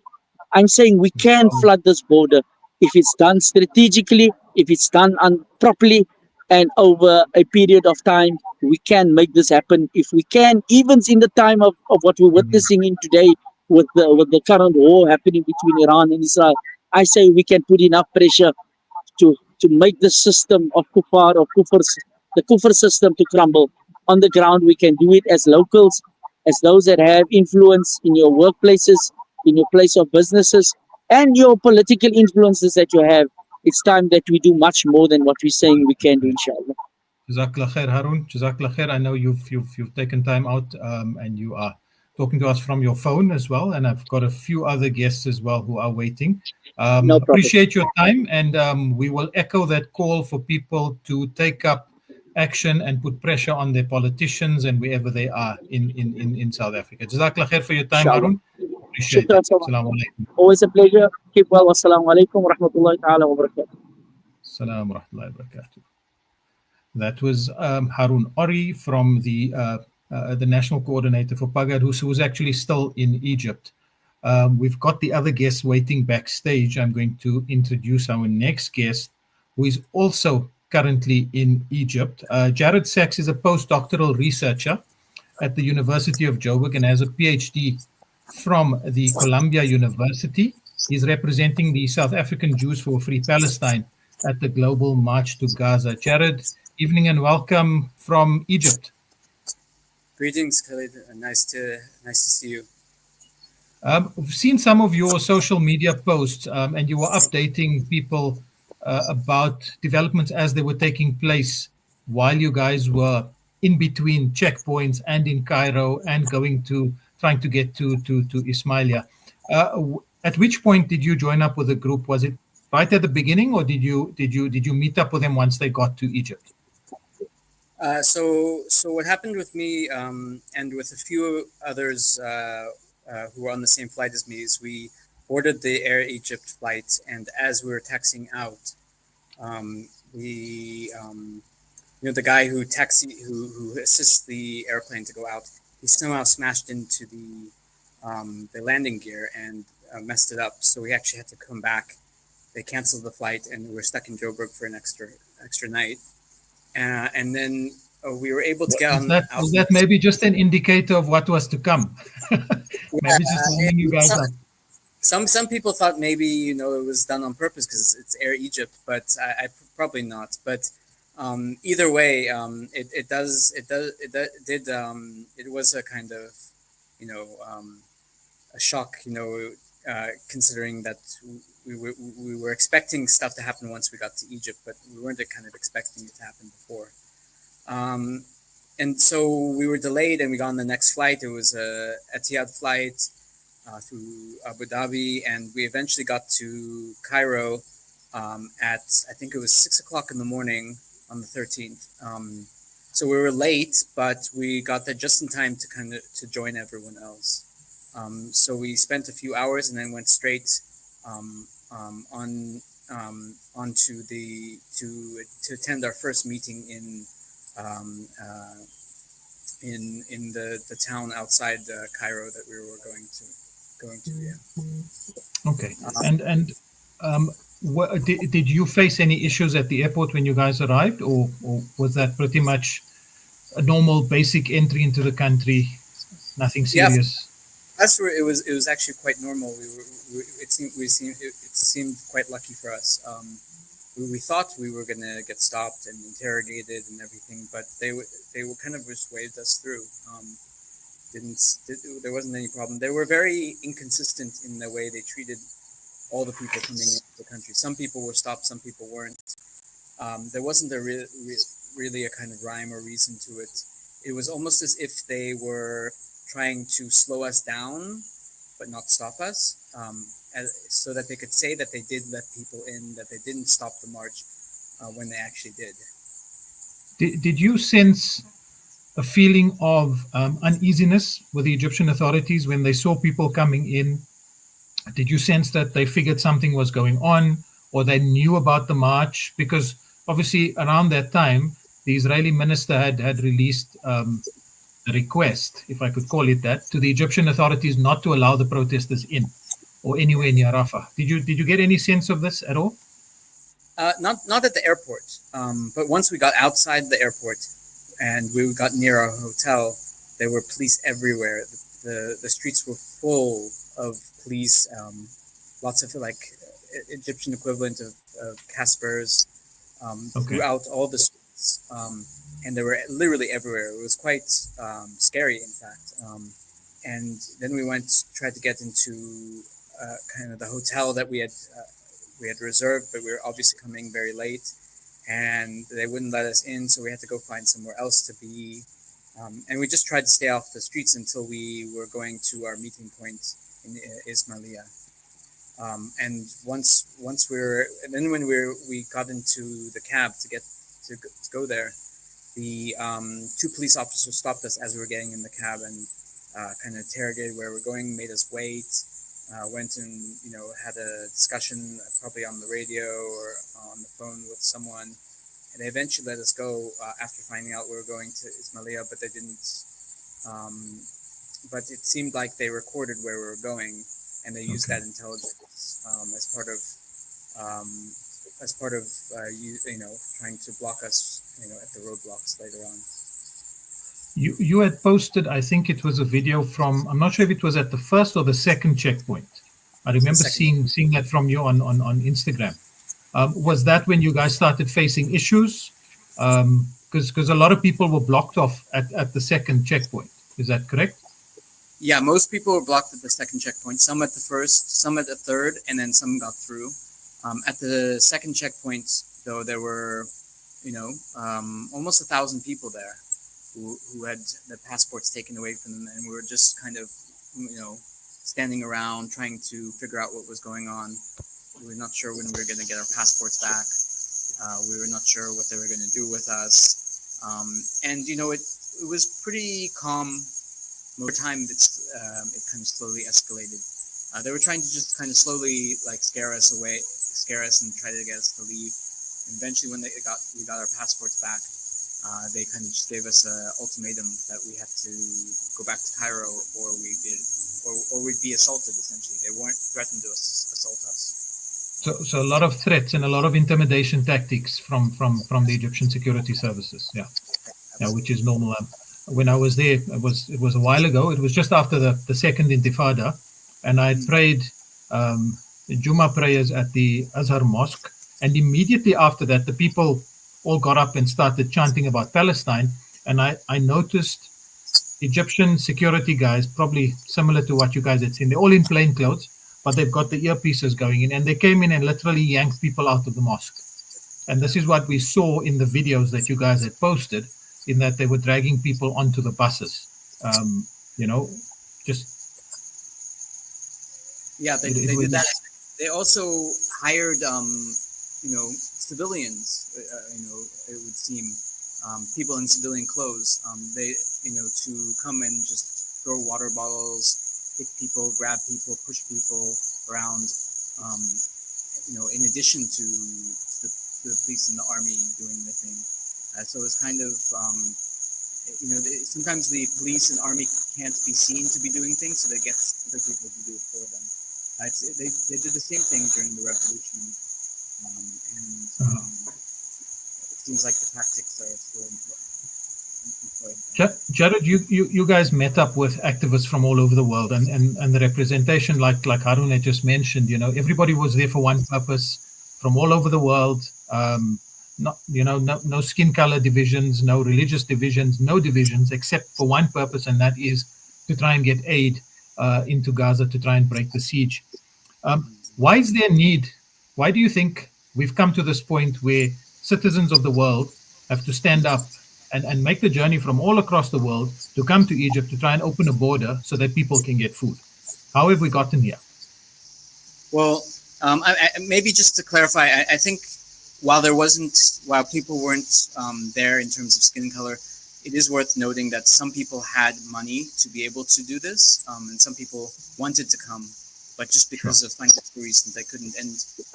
I'm saying we can flood this border if it's done strategically, if it's done properly, and over a period of time, we can make this happen. If we can, even in the time of what we're witnessing in today with the current war happening between Iran and Israel, I say we can put enough pressure to make the system of kuffar, the kufr system to crumble. On the ground, we can do it as locals, as those that have influence in your workplaces, in your place of businesses, and your political influences that you have. It's time that we do much more than what we're saying we can do, inshallah. Jazakallah khair, Harun. Jazakallah khair. I know you've taken time out and you are talking to us from your phone as well. And I've got a few other guests as well who are waiting. No problem. Appreciate your time, and we will echo that call for people to take up action and put pressure on their politicians and wherever they are in South Africa. Jazakallah khair for your time, Inshallah. Harun. Appreciate Shukran it. so much. Assalamu alaikum. Always a pleasure. Keep well. Wassalamu alaikum wa rahmatullahi ta'ala wa barakatuh. Assalamu rahmatullahi wa barakatuh. That was Harun Ori from the National Coordinator for Pagad, who's actually still in Egypt. We've got the other guests waiting backstage. I'm going to introduce our next guest, who is also currently in Egypt. Jared Sachs is a postdoctoral researcher at the University of Joburg and has a PhD from the Columbia University. He's representing the South African Jews for a Free Palestine at the Global March to Gaza. Jared, evening and welcome from Egypt. Greetings, Khalid. Nice to see you. We've seen some of your social media posts, and you were updating people about developments as they were taking place while you guys were in between checkpoints and in Cairo and trying to get to Ismailia. At which point did you join up with the group? Was it right at the beginning, or did you meet up with them once they got to Egypt? So what happened with me and with a few others who were on the same flight as me is we boarded the Air Egypt flight, and as we were taxiing out, the guy who assists the airplane to go out, he somehow smashed into the landing gear and messed it up. So we actually had to come back. They canceled the flight, and we were stuck in Joburg for an extra night. And then we were able to get on. Was that maybe just an indicator of what was to come? Maybe just warming you guys up. Some people thought maybe it was done on purpose because it's Air Egypt, but I probably not. But either way, it was a kind of a shock, considering that we were expecting stuff to happen once we got to Egypt, but we weren't kind of expecting it to happen before. And so we were delayed, and we got on the next flight. It was a Etihad flight through Abu Dhabi, and we eventually got to Cairo at, I think it was 6:00 in the morning on the 13th. So we were late, but we got there just in time to join everyone else. So we spent a few hours and then went straight to attend our first meeting in the town outside Cairo that we were going to. Yeah. Okay. Did you face any issues at the airport when you guys arrived, or was that pretty much a normal basic entry into the country? Nothing serious? Yeah, that's where it was actually quite normal. It seemed quite lucky for us. We thought we were gonna get stopped and interrogated and everything, but they were kind of just waved us through. There wasn't any problem. They were very inconsistent in the way they treated all the people coming into the country. Some people were stopped, some people weren't. There wasn't really a kind of rhyme or reason to it. It was almost as if they were trying to slow us down, but not stop us, so that they could say that they did let people in, that they didn't stop the march when they actually did. Did you sense a feeling of uneasiness with the Egyptian authorities when they saw people coming in? Did you sense that they figured something was going on, or they knew about the march? Because obviously around that time, the Israeli minister had released a request, if I could call it that, to the Egyptian authorities not to allow the protesters in or anywhere near Rafah. Did you get any sense of this at all? Not at the airport, but once we got outside the airport and we got near our hotel, there were police everywhere. The streets were full of police, lots of Egyptian equivalent of Caspers throughout all the streets. protests, and they were literally everywhere. It was quite scary, in fact. And then we tried to get into kind of the hotel that we had reserved, but we were obviously coming very late, and they wouldn't let us in, so we had to go find somewhere else to be. And we just tried to stay off the streets until we were going to our meeting point in Ismailia. And then when we got into the cab to go there, the two police officers stopped us as we were getting in the cab and kind of interrogated where we're going, made us wait, went and had a discussion probably on the radio or on the phone with someone, and they eventually let us go after finding out we were going to Ismailia, but they didn't. But it seemed like they recorded where we were going, and they used that intelligence as part of trying to block us at the roadblocks later on. You had posted, I think it was a video from, I'm not sure if it was at the first or the second checkpoint. I remember seeing that from you on Instagram. Was that when you guys started facing issues? Because a lot of people were blocked off at the second checkpoint. Is that correct? Yeah, most people were blocked at the second checkpoint. Some at the first, some at the third, and then some got through. At the second checkpoint, though, there were, almost 1,000 people there who had their passports taken away from them, and we were just kind of, standing around trying to figure out what was going on. We were not sure when we were going to get our passports back. We were not sure what they were going to do with us. And it was pretty calm. Over time, it kind of slowly escalated. They were trying to just kind of slowly scare us and try to get us to leave. And eventually, when we got our passports back, they kind of just gave us an ultimatum that we had to go back to Cairo, or we'd be assaulted. Essentially, they threatened to assault us. So a lot of threats and a lot of intimidation tactics from the Egyptian security services. Yeah, which is normal. When I was there, it was a while ago. It was just after the second Intifada, and I prayed Juma prayers at the Azhar Mosque, and immediately after that, the people all got up and started chanting about Palestine, and I noticed Egyptian security guys, probably similar to what you guys had seen. They're all in plain clothes, but they've got the earpieces going in, and they came in and literally yanked people out of the mosque. And this is what we saw in the videos that you guys had posted, in that they were dragging people onto the buses. They did that. They also hired, civilians. It would seem, people in civilian clothes. To come and just throw water bottles, hit people, grab people, push people around. In addition to the police and the army doing the thing. So it's kind of, sometimes the police and army can't be seen to be doing things, so they get other people to do it for them. They did the same thing during the revolution, it seems like the tactics are still employed. Jared, you guys met up with activists from all over the world, and the representation, like Harun had just mentioned, everybody was there for one purpose, from all over the world. No skin color divisions, no religious divisions, no divisions, except for one purpose, and that is to try and get aid into Gaza to try and break the siege. Why is there need? Why do you think we've come to this point where citizens of the world have to stand up and make the journey from all across the world to come to Egypt to try and open a border so that people can get food? How have we gotten here? Well, maybe just to clarify, I think while people weren't there in terms of skin color, it is worth noting that some people had money to be able to do this, and some people wanted to come, but just because of financial reasons they couldn't.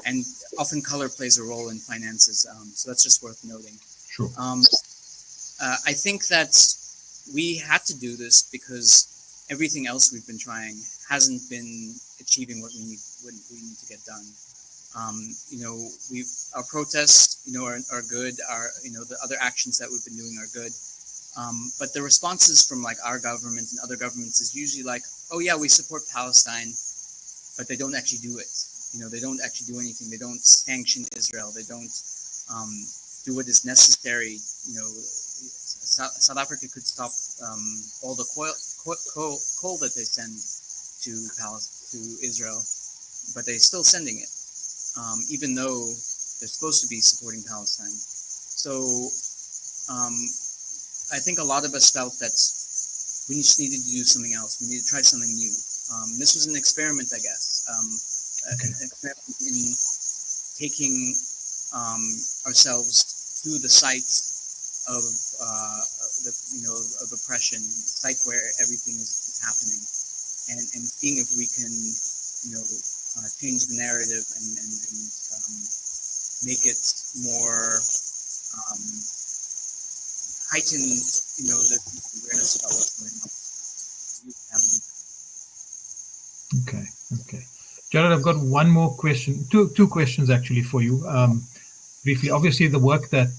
And often color plays a role in finances, so that's just worth noting. Sure. I think that we had to do this because everything else we've been trying hasn't been achieving what we need to get done. Our protests, are good. The other actions that we've been doing are good. But the responses from our government and other governments is usually oh yeah, we support Palestine, but they don't actually do it. They don't actually do anything. They don't sanction Israel. They don't do what is necessary. South Africa could stop all the coal that they send to Israel, but they're still sending it, even though they're supposed to be supporting Palestine. So I think a lot of us felt that we just needed to do something else. We needed to try something new. This was an experiment, I guess, an experiment in taking ourselves to the site of of oppression, the site where everything is happening, and seeing if we can, change the narrative and make it more heighten, the awareness about what's going on. Okay. Jared, I've got one more question, two questions actually for you. Briefly, obviously the work that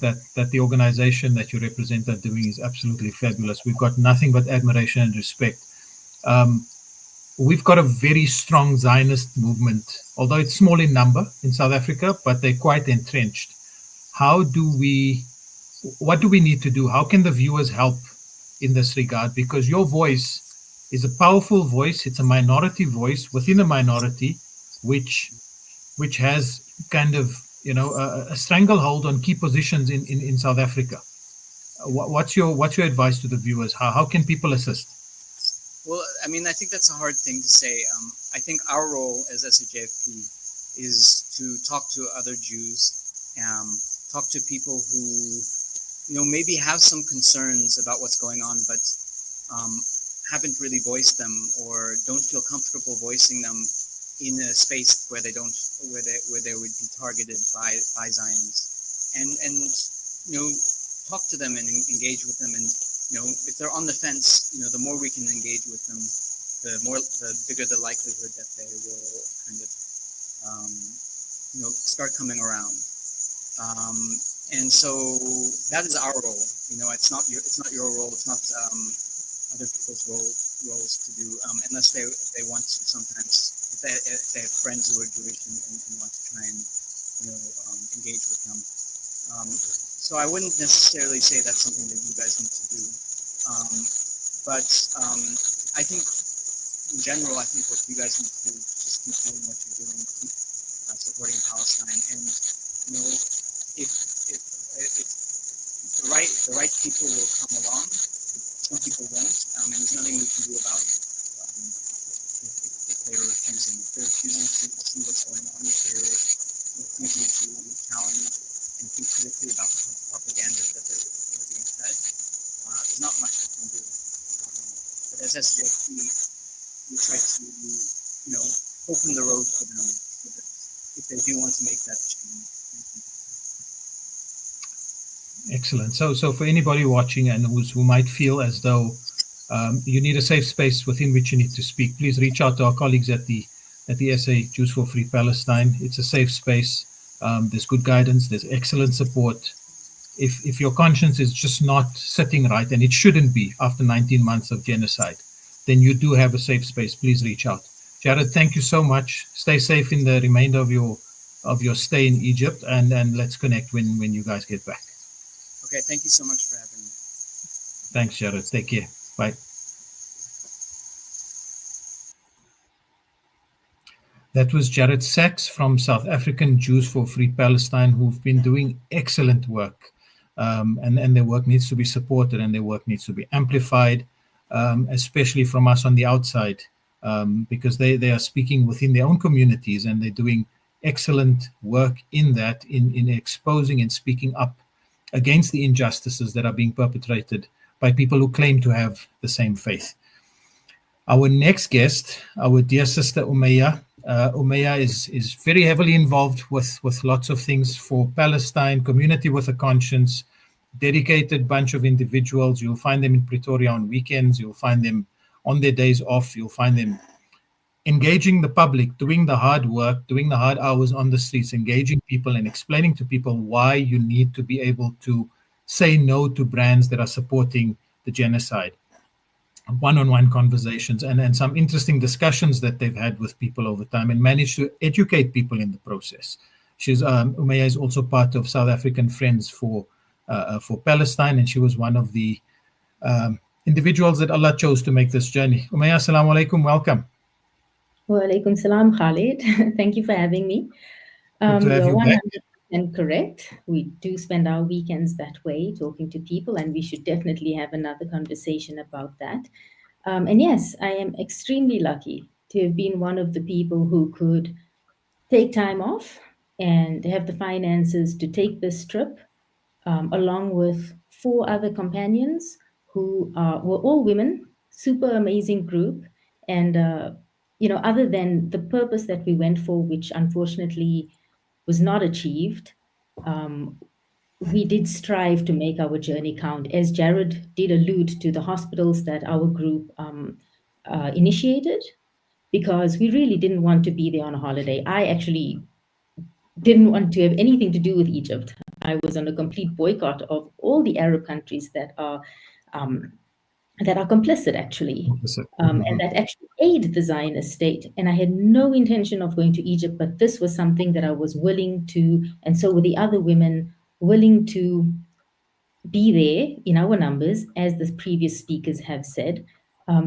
the organization that you represent are doing is absolutely fabulous. We've got nothing but admiration and respect. We've got a very strong Zionist movement, although it's small in number in South Africa, but they're quite entrenched. What do we need to do? How can the viewers help in this regard? Because your voice is a powerful voice. It's a minority voice within a minority, which has kind of, a stranglehold on key positions in South Africa. What's your advice to the viewers? How can people assist? Well, I mean, I think that's a hard thing to say. I think our role as SAJFP is to talk to other Jews, talk to people who, maybe have some concerns about what's going on, but haven't really voiced them or don't feel comfortable voicing them in a space where they would be targeted by Zionists, and talk to them and engage with them, and if they're on the fence, the more we can engage with them, the bigger the likelihood that they will kind of start coming around. And so that is our role. It's not your role. It's not other people's roles to do, unless they want to. Sometimes if they have friends who are Jewish and want to try and engage with them. So I wouldn't necessarily say that's something that you guys need to do. But I think in general, what you guys need to do is just keep doing what you're doing, keep supporting Palestine, and if the right people will come along, some people won't, and there's nothing we can do about it. If they're refusing to see what's going on, if they're refusing to challenge and think critically about the propaganda that they're being fed, there's not much we can do. But as SJFP, we try to, open the road for them so that if they do want to make that change. Excellent. So for anybody watching and who might feel as though you need a safe space within which you need to speak, please reach out to our colleagues at the SA Jews for Free Palestine. It's a safe space. There's good guidance. There's excellent support. If your conscience is just not sitting right, and it shouldn't be after 19 months of genocide, then you do have a safe space. Please reach out. Jared, thank you so much. Stay safe in the remainder of your stay in Egypt, and let's connect when you guys get back. Okay, thank you so much for having me. Thanks, Jared. Take care. Bye. That was Jared Sachs from South African Jews for Free Palestine, who've been doing excellent work. And their work needs to be supported, and their work needs to be amplified, especially from us on the outside, because they are speaking within their own communities, and they're doing excellent work in that, in exposing and speaking up against the injustices that are being perpetrated by people who claim to have the same faith. Our next guest, our dear sister Umayya. Umayya is very heavily involved with lots of things for Palestine, community with a conscience, dedicated bunch of individuals. You'll find them in Pretoria on weekends. You'll find them on their days off. You'll find them engaging the public, doing the hard work, doing the hard hours on the streets, engaging people and explaining to people why you need to be able to say no to brands that are supporting the genocide. One-on-one conversations and some interesting discussions that they've had with people over time, and managed to educate people in the process. She's Umayya is also part of South African Friends for Palestine, and she was one of the individuals that Allah chose to make this journey. Umayya, assalamu alaikum, welcome. Wa alaikum salam, Khalid. Thank you for having me. Good to have You're you back. 100% correct. We do spend our weekends that way, talking to people, and we should definitely have another conversation about that. And yes, I am extremely lucky to have been one of the people who could take time off and have the finances to take this trip, along with 4 other companions who were all women, super amazing group. And, other than the purpose that we went for, which unfortunately was not achieved, we did strive to make our journey count. As Jared did allude to the hospitals that our group initiated, because we really didn't want to be there on a holiday. I actually didn't want to have anything to do with Egypt. I was on a complete boycott of all the Arab countries that are complicit, actually, and that actually aid the Zionist state. And I had no intention of going to Egypt, but this was something that I was willing to, and so were the other women, willing to be there in our numbers, as the previous speakers have said,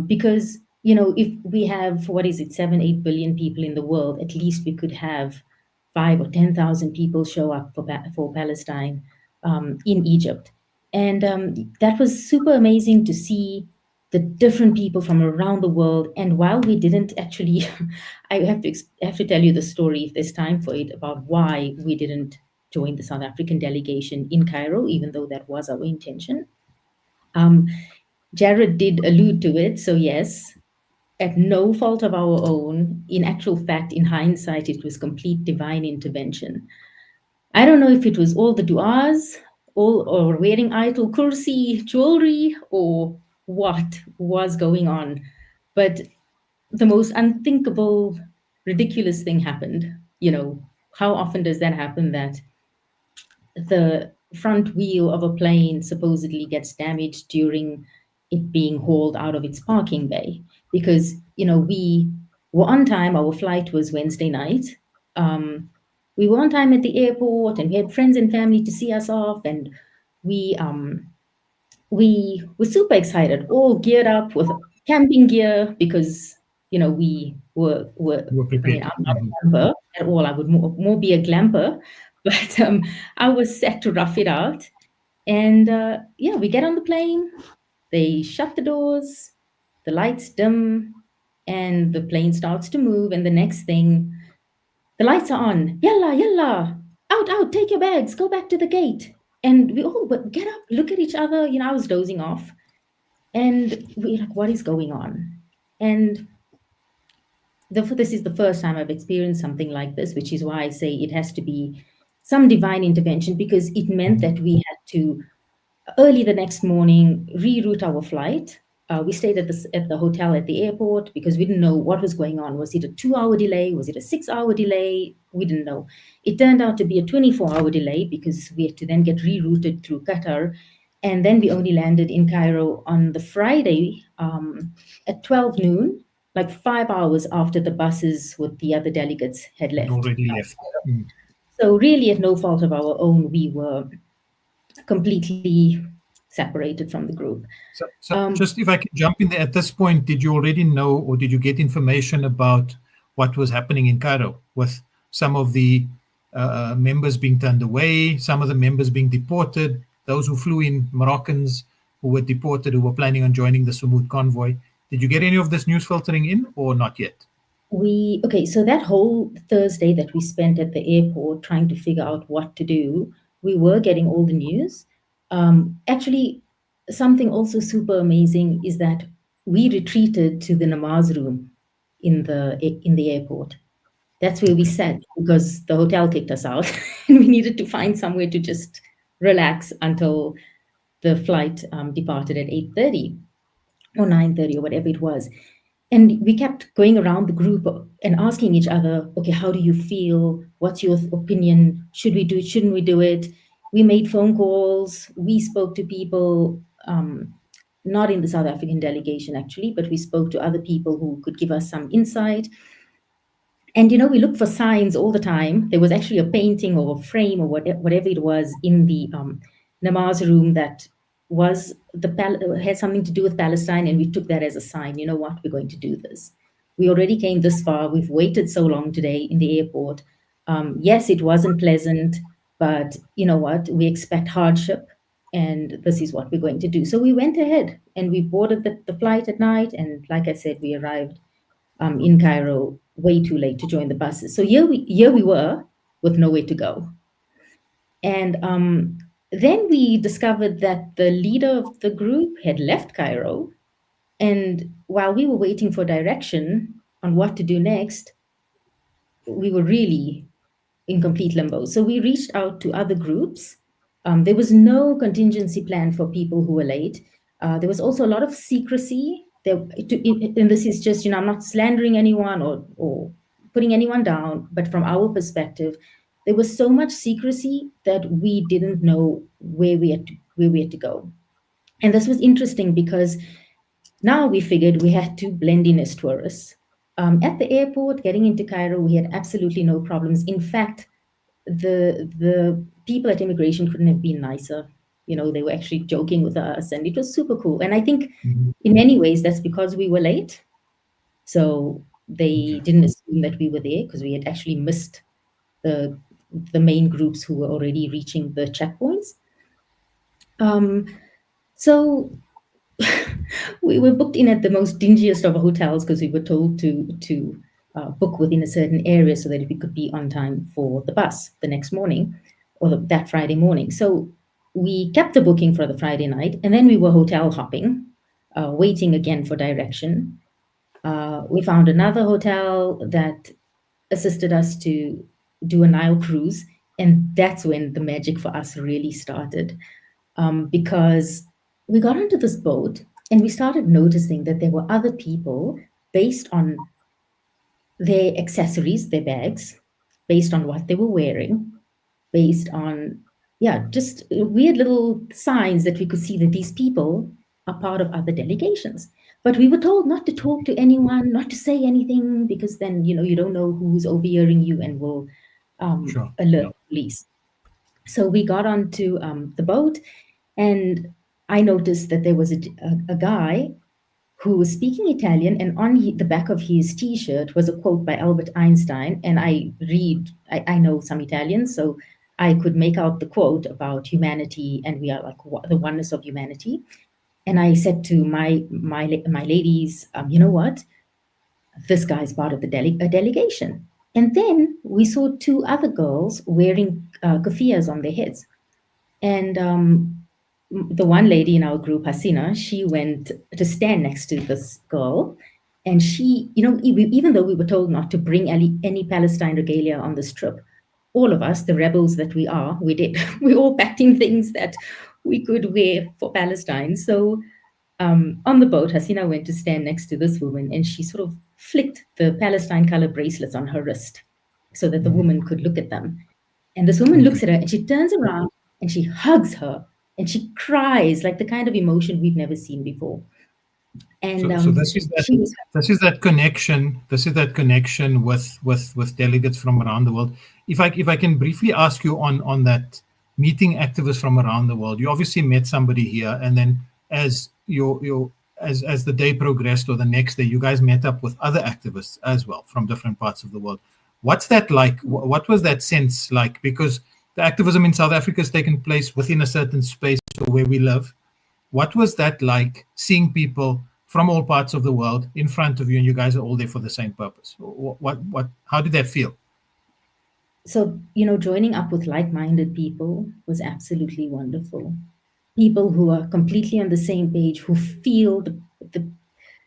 because, if we have, 7-8 billion people in the world, at least we could have 5 or 10,000 people show up for Palestine in Egypt. And that was super amazing to see the different people from around the world. And while we didn't actually, I have to tell you the story, if there's time for it, about why we didn't join the South African delegation in Cairo, even though that was our intention. Jared did allude to it. So yes, at no fault of our own, in actual fact, in hindsight, it was complete divine intervention. I don't know if it was all the du'as, or wearing Ayatul Kursi jewelry, or what was going on, but the most unthinkable, ridiculous thing happened. How often does that happen, that the front wheel of a plane supposedly gets damaged during it being hauled out of its parking bay? Because, we were on time. Our flight was Wednesday night. We were on time at the airport, and we had friends and family to see us off. And we were super excited, all geared up with camping gear, because, we were prepared. I'm not a camper at all. I would more be a glamper, but I was set to rough it out. And we get on the plane, they shut the doors, the lights dim, and the plane starts to move. And the next thing, the lights are on. Yalla, yalla, out, take your bags, go back to the gate. And we all get up, look at each other. I was dozing off. And we're like, what is going on? And this is the first time I've experienced something like this, which is why I say it has to be some divine intervention, because it meant that we had to, early the next morning, reroute our flight. We stayed at the hotel at the airport because we didn't know what was going on. Was it a 2-hour delay? Was it a 6-hour delay? We didn't know. It turned out to be a 24-hour delay, because we had to then get rerouted through Qatar. And then we only landed in Cairo on the Friday at 12 noon, like 5 hours after the buses with the other delegates had left. Already left. So really, at no fault of our own, we were completely separated from the group. So just if I can jump in there, at this point, did you already know, or did you get information about what was happening in Cairo, with some of the members being turned away, some of the members being deported, those who flew in, Moroccans who were deported, who were planning on joining the Sumud convoy? Did you get any of this news filtering in, or not yet? So that whole Thursday that we spent at the airport trying to figure out what to do, we were getting all the news. Actually, something also super amazing is that we retreated to the namaz room in the airport. That's where we sat, because the hotel kicked us out and we needed to find somewhere to just relax until the flight departed at 8:30 or 9:30 or whatever it was. And we kept going around the group and asking each other, okay, how do you feel? What's your opinion? Should we do it? Shouldn't we do it? We made phone calls. We spoke to people, not in the South African delegation, actually, but we spoke to other people who could give us some insight. And, we looked for signs all the time. There was actually a painting or a frame or whatever it was in the namaz room that was had something to do with Palestine, and we took that as a sign. You know what? We're going to do this. We already came this far. We've waited so long today in the airport. Yes, it wasn't pleasant, but you know what? We expect hardship, and this is what we're going to do. So we went ahead and we boarded the flight at night. And like I said, we arrived in Cairo way too late to join the buses. So here we were with nowhere to go. And then we discovered that the leader of the group had left Cairo. And while we were waiting for direction on what to do next, we were really in complete limbo. So we reached out to other groups. There was no contingency plan for people who were late. There was also a lot of secrecy. And this is just, I'm not slandering anyone or putting anyone down, but from our perspective, there was so much secrecy that we didn't know where we had to go. And this was interesting because now we figured we had to blend in as tourists. At the airport, getting into Cairo, we had absolutely no problems. In fact, the people at immigration couldn't have been nicer. They were actually joking with us, and it was super cool. And I think in many ways that's because we were late. So they didn't assume that we were there because we had actually missed the main groups who were already reaching the checkpoints. So we were booked in at the most dingiest of hotels because we were told to book within a certain area so that we could be on time for the bus the next morning or that Friday morning. So we kept the booking for the Friday night, and then we were hotel hopping, waiting again for direction. We found another hotel that assisted us to do a Nile cruise, and that's when the magic for us really started, because we got onto this boat and we started noticing that there were other people based on their accessories, their bags, based on what they were wearing, based on, just weird little signs that we could see that these people are part of other delegations. But we were told not to talk to anyone, not to say anything, because then, you don't know who's overhearing you and will alert the police. So we got onto the boat, and I noticed that there was a guy who was speaking Italian, and on the back of his T-shirt was a quote by Albert Einstein. And I know some Italian, so I could make out the quote about humanity, and we are like the oneness of humanity. And I said to my ladies, you know what? This guy's part of the delegation. And then we saw two other girls wearing kufias on their heads. And the one lady in our group, Hasina, she went to stand next to this girl. And she, even though we were told not to bring any Palestine regalia on this trip, all of us, the rebels that we are, we did. We all packed in things that we could wear for Palestine. So on the boat, Hasina went to stand next to this woman, and she sort of flicked the Palestine color bracelets on her wrist so that the woman could look at them. And this woman looks at her, and she turns around and she hugs her, and she cries, like the kind of emotion we've never seen before. And so this is that connection. This is that connection with delegates from around the world. If I can briefly ask you on that meeting activists from around the world, you obviously met somebody here, and then as the day progressed or the next day, you guys met up with other activists as well from different parts of the world. What's that like? What was that sense like? Because the activism in South Africa has taken place within a certain space where we live. What was that like, seeing people from all parts of the world in front of you, and you guys are all there for the same purpose? How did that feel? So, joining up with like-minded people was absolutely wonderful. People who are completely on the same page, who feel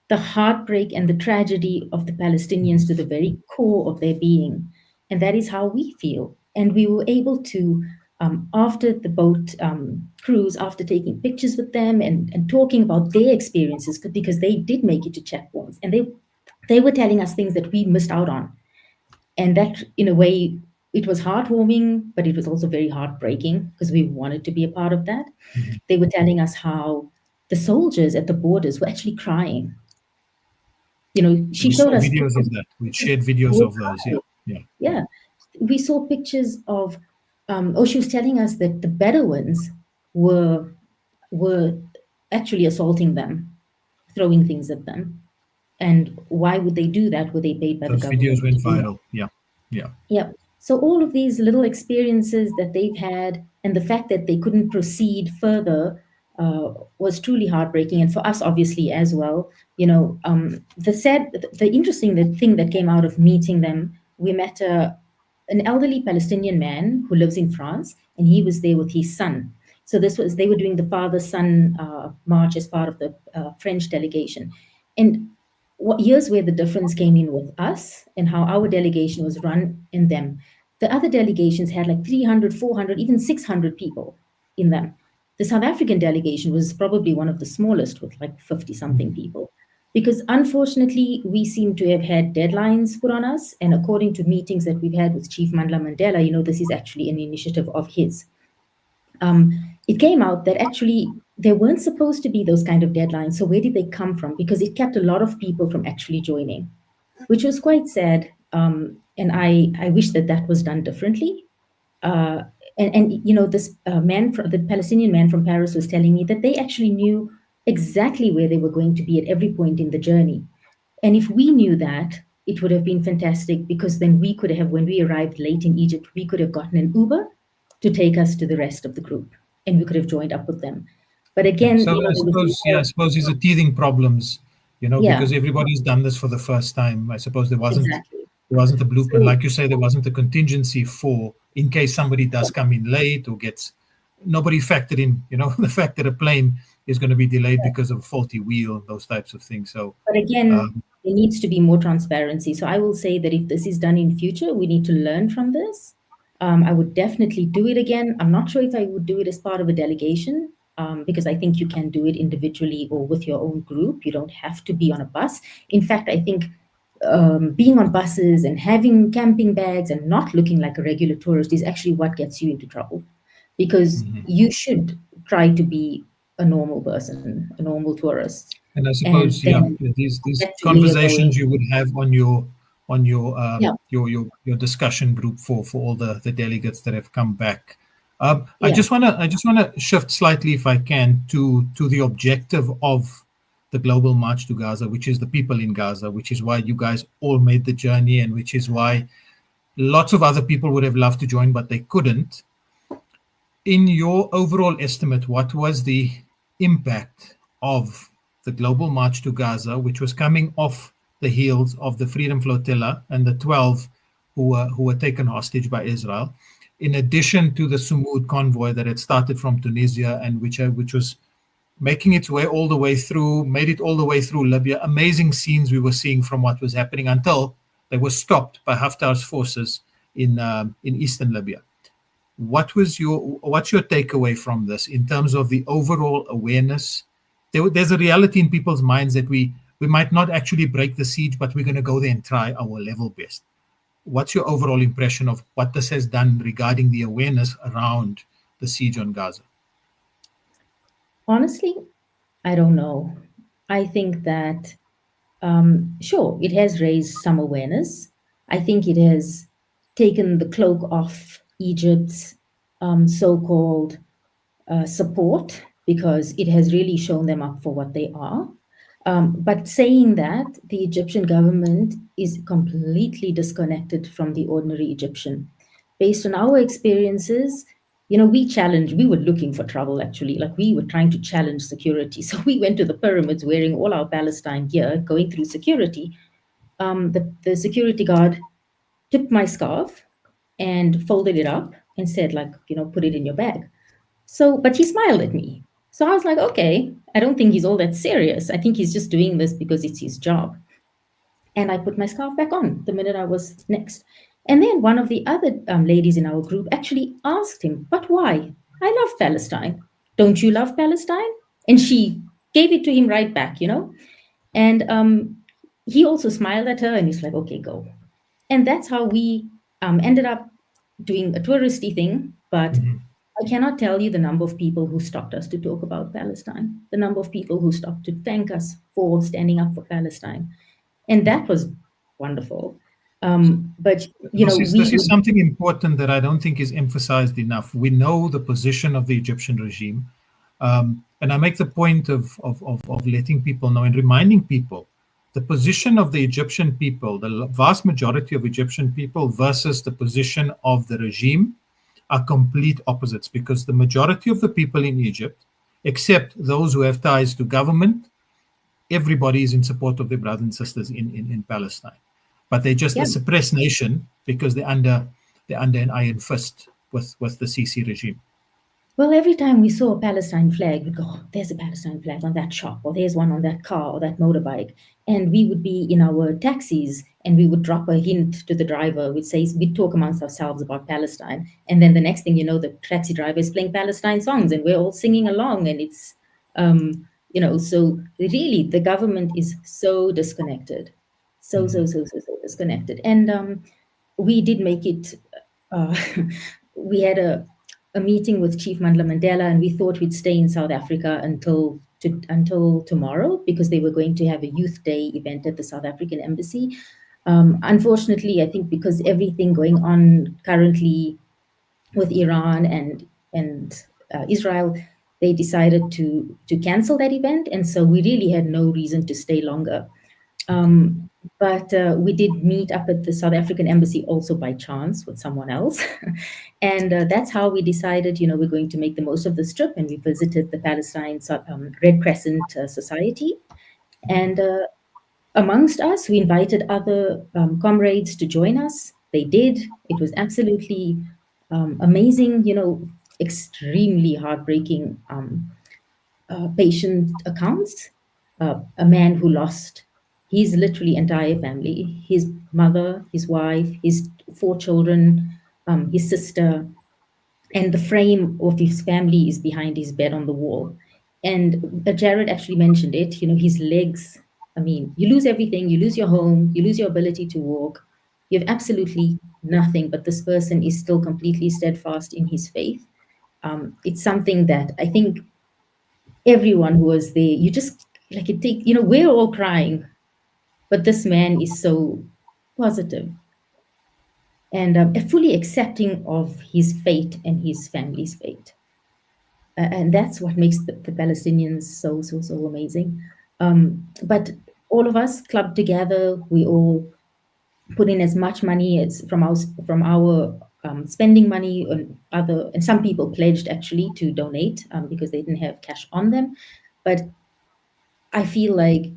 the heartbreak and the tragedy of the Palestinians to the very core of their being. And that is how we feel. And we were able to, after the boat cruise, after taking pictures with them and talking about their experiences, because they did make it to checkpoints, and they were telling us things that we missed out on. And that, in a way, it was heartwarming, but it was also very heartbreaking because we wanted to be a part of that. Mm-hmm. They were telling us how the soldiers at the borders were actually crying. She showed us videos of that. We shared videos of those. Yeah. Yeah. We saw pictures of, she was telling us that the Bedouins were actually assaulting them, throwing things at them. And why would they do that? Were they paid by the Those government videos went to do that? viral. Yeah. Yeah. So all of these little experiences that they've had, and the fact that they couldn't proceed further, was truly heartbreaking, and for us, obviously, as well. The interesting thing that came out of meeting them, we met an elderly Palestinian man who lives in France, and he was there with his son. So they were doing the father-son march as part of the French delegation, and here's where the difference came in with us and how our delegation was run in them. The other delegations had like 300, 400, even 600 people in them. The South African delegation was probably one of the smallest with like 50 something people, because unfortunately we seem to have had deadlines put on us. And according to meetings that we've had with Chief Mandla Mandela, this is actually an initiative of his. It came out that actually there weren't supposed to be those kind of deadlines. So where did they come from? Because it kept a lot of people from actually joining, which was quite sad. And I wish that was done differently. This the Palestinian man from Paris was telling me that they actually knew exactly where they were going to be at every point in the journey. And if we knew that, it would have been fantastic, because then we could have, when we arrived late in Egypt, we could have gotten an Uber to take us to the rest of the group, and we could have joined up with them. But again, so I suppose these are teething problems, because everybody's done this for the first time. I suppose there wasn't a blueprint, like you say. There wasn't a contingency for, in case somebody does come in late or nobody factored in, the fact that a plane is going to be delayed because of a faulty wheel, those types of things. So, but again, there needs to be more transparency. So I will say that if this is done in future, we need to learn from this. I would definitely do it again. I'm not sure if I would do it as part of a delegation, because I think you can do it individually or with your own group. You don't have to be on a bus. In fact, I think being on buses and having camping bags and not looking like a regular tourist is actually what gets you into trouble, because you should try to be a normal person, a normal tourist. And I suppose, these conversations you would have on your discussion group for all the delegates that have come back. I just want to shift slightly, if I can, to the objective of the Global March to Gaza, which is the people in Gaza, which is why you guys all made the journey, and which is why lots of other people would have loved to join, but they couldn't. In your overall estimate, what was the impact of the Global March to Gaza, which was coming off the heels of the Freedom Flotilla and the 12 who were taken hostage by Israel, in addition to the Sumud convoy that had started from Tunisia and which was making its way all the way through, made it all the way through Libya. Amazing scenes we were seeing from what was happening until they were stopped by Haftar's forces in eastern Libya. What's your takeaway from this in terms of the overall awareness? There's a reality in people's minds that we might not actually break the siege, but we're going to go there and try our level best. What's your overall impression of what this has done regarding the awareness around the siege on Gaza? Honestly, I don't know. I think that, sure, it has raised some awareness. I think it has taken the cloak off Egypt's so-called support, because it has really shown them up for what they are. But saying that, the Egyptian government is completely disconnected from the ordinary Egyptian. Based on our experiences, we were looking for trouble, actually. Like, we were trying to challenge security. So we went to the pyramids wearing all our Palestine gear, going through security. The security guard took my scarf and folded it up and said, put it in your bag. But he smiled at me. So I was like, okay, I don't think he's all that serious. I think he's just doing this because it's his job. And I put my scarf back on the minute I was next. And then one of the other ladies in our group actually asked him, but why? I love Palestine. Don't you love Palestine? And she gave it to him right back, And he also smiled at her and he's like, okay, go. And that's how we ended up doing a touristy thing. But I cannot tell you the number of people who stopped us to talk about Palestine, the number of people who stopped to thank us for standing up for Palestine. And that was wonderful. But you know, this is something important that I don't think is emphasized enough. We know the position of the Egyptian regime, and I make the point of letting people know and reminding people the position of the Egyptian people, the vast majority of Egyptian people versus the position of the regime are complete opposites, because the majority of the people in Egypt, except those who have ties to government, everybody is in support of their brothers and sisters in Palestine. But they're just a suppressed nation because they're under an iron fist with the Sisi regime. Well, every time we saw a Palestine flag, we'd go, oh, there's a Palestine flag on that shop, or there's one on that car or that motorbike. And we would be in our taxis and we would drop a hint to the driver. We'd talk amongst ourselves about Palestine. And then the next thing you know, the taxi driver is playing Palestine songs and we're all singing along. And it's, you know, so really the government is so disconnected, so disconnected. And we did make it, we had a meeting with Chief Mandla Mandela, and we thought we'd stay in South Africa until tomorrow, because they were going to have a Youth Day event at the South African Embassy. Unfortunately, I think because everything going on currently with Iran and Israel, they decided to cancel that event, and so we really had no reason to stay longer. But we did meet up at the South African Embassy also by chance with someone else. And that's how we decided, you know, we're going to make the most of this trip. And we visited the Palestine Red Crescent Society. And amongst us, we invited other comrades to join us. They did. It was absolutely amazing, you know, extremely heartbreaking patient accounts. A man who lost his literally entire family, his mother, his wife, his 4 children, his sister, and the frame of his family is behind his bed on the wall. And Jared actually mentioned it, you know, his legs, I mean, you lose everything, you lose your home, you lose your ability to walk, you have absolutely nothing, but this person is still completely steadfast in his faith. It's something that I think everyone who was there, you just, like, it take, you know, we're all crying, but this man is so positive and fully accepting of his fate and his family's fate. And that's what makes the Palestinians so amazing. But all of us clubbed together, we all put in as much money as from our spending money, and some people pledged actually to donate because they didn't have cash on them. But I feel like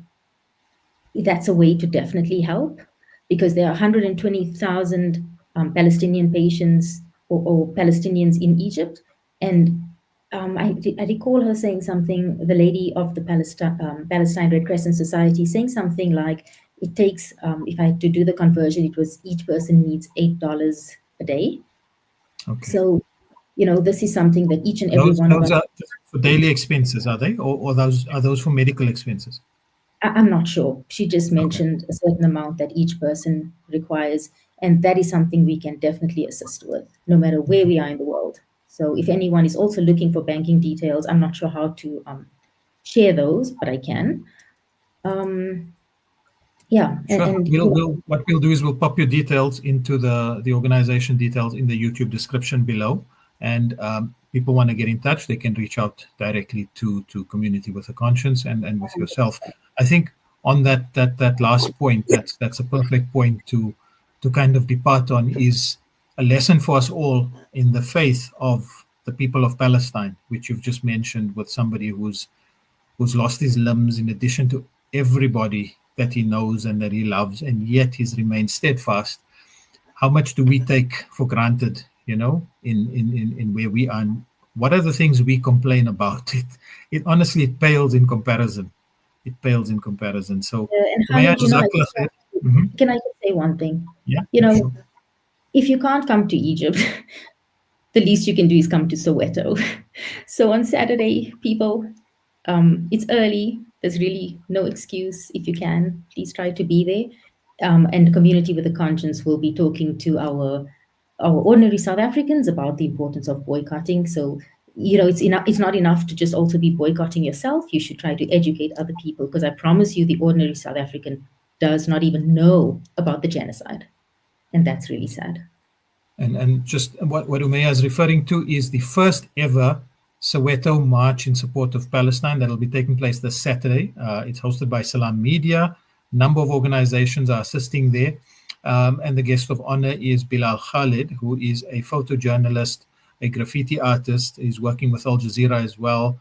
that's a way to definitely help, because there are 120,000 Palestinian patients or Palestinians in Egypt. And I recall her saying something, the lady of the Palestine Red Crescent Society, saying something like, it takes, if I had to do the conversion, it was each person needs $8 a day. Okay. So, you know, this is something that each and every one of us... Those are for daily expenses, are they? Or are those for medical expenses? I'm not sure. She just mentioned a certain amount that each person requires, and that is something we can definitely assist with, no matter where we are in the world. So if anyone is also looking for banking details, I'm not sure how to share those, but I can. Yeah. Sure. And what we'll do is we'll pop your details into the organization details in the YouTube description below. And people want to get in touch, they can reach out directly to Community with a Conscience and with yourself. I think on that last point, that's a perfect point to kind of depart on, is a lesson for us all in the faith of the people of Palestine, which you've just mentioned, with somebody who's lost his limbs in addition to everybody that he knows and that he loves, and yet he's remained steadfast. How much do we take for granted, you know, in where we are? What are the things we complain about? It honestly, it pales in comparison. It pales in comparison. So, can I just say one thing? Yeah. You know, sure. If you can't come to Egypt, the least you can do is come to Soweto. So on Saturday, people, it's early. There's really no excuse. If you can, please try to be there. And Community with a Conscience will be talking to our ordinary South Africans about the importance of boycotting. So, you know, it's not enough to just also be boycotting yourself. You should try to educate other people, because I promise you the ordinary South African does not even know about the genocide. And that's really sad. And just what Umayya is referring to is the first ever Soweto March in support of Palestine that will be taking place this Saturday. It's hosted by Salam Media. A number of organizations are assisting there. And the guest of honor is Bilal Khalid, who is a photojournalist, a graffiti artist. He's working with Al Jazeera as well.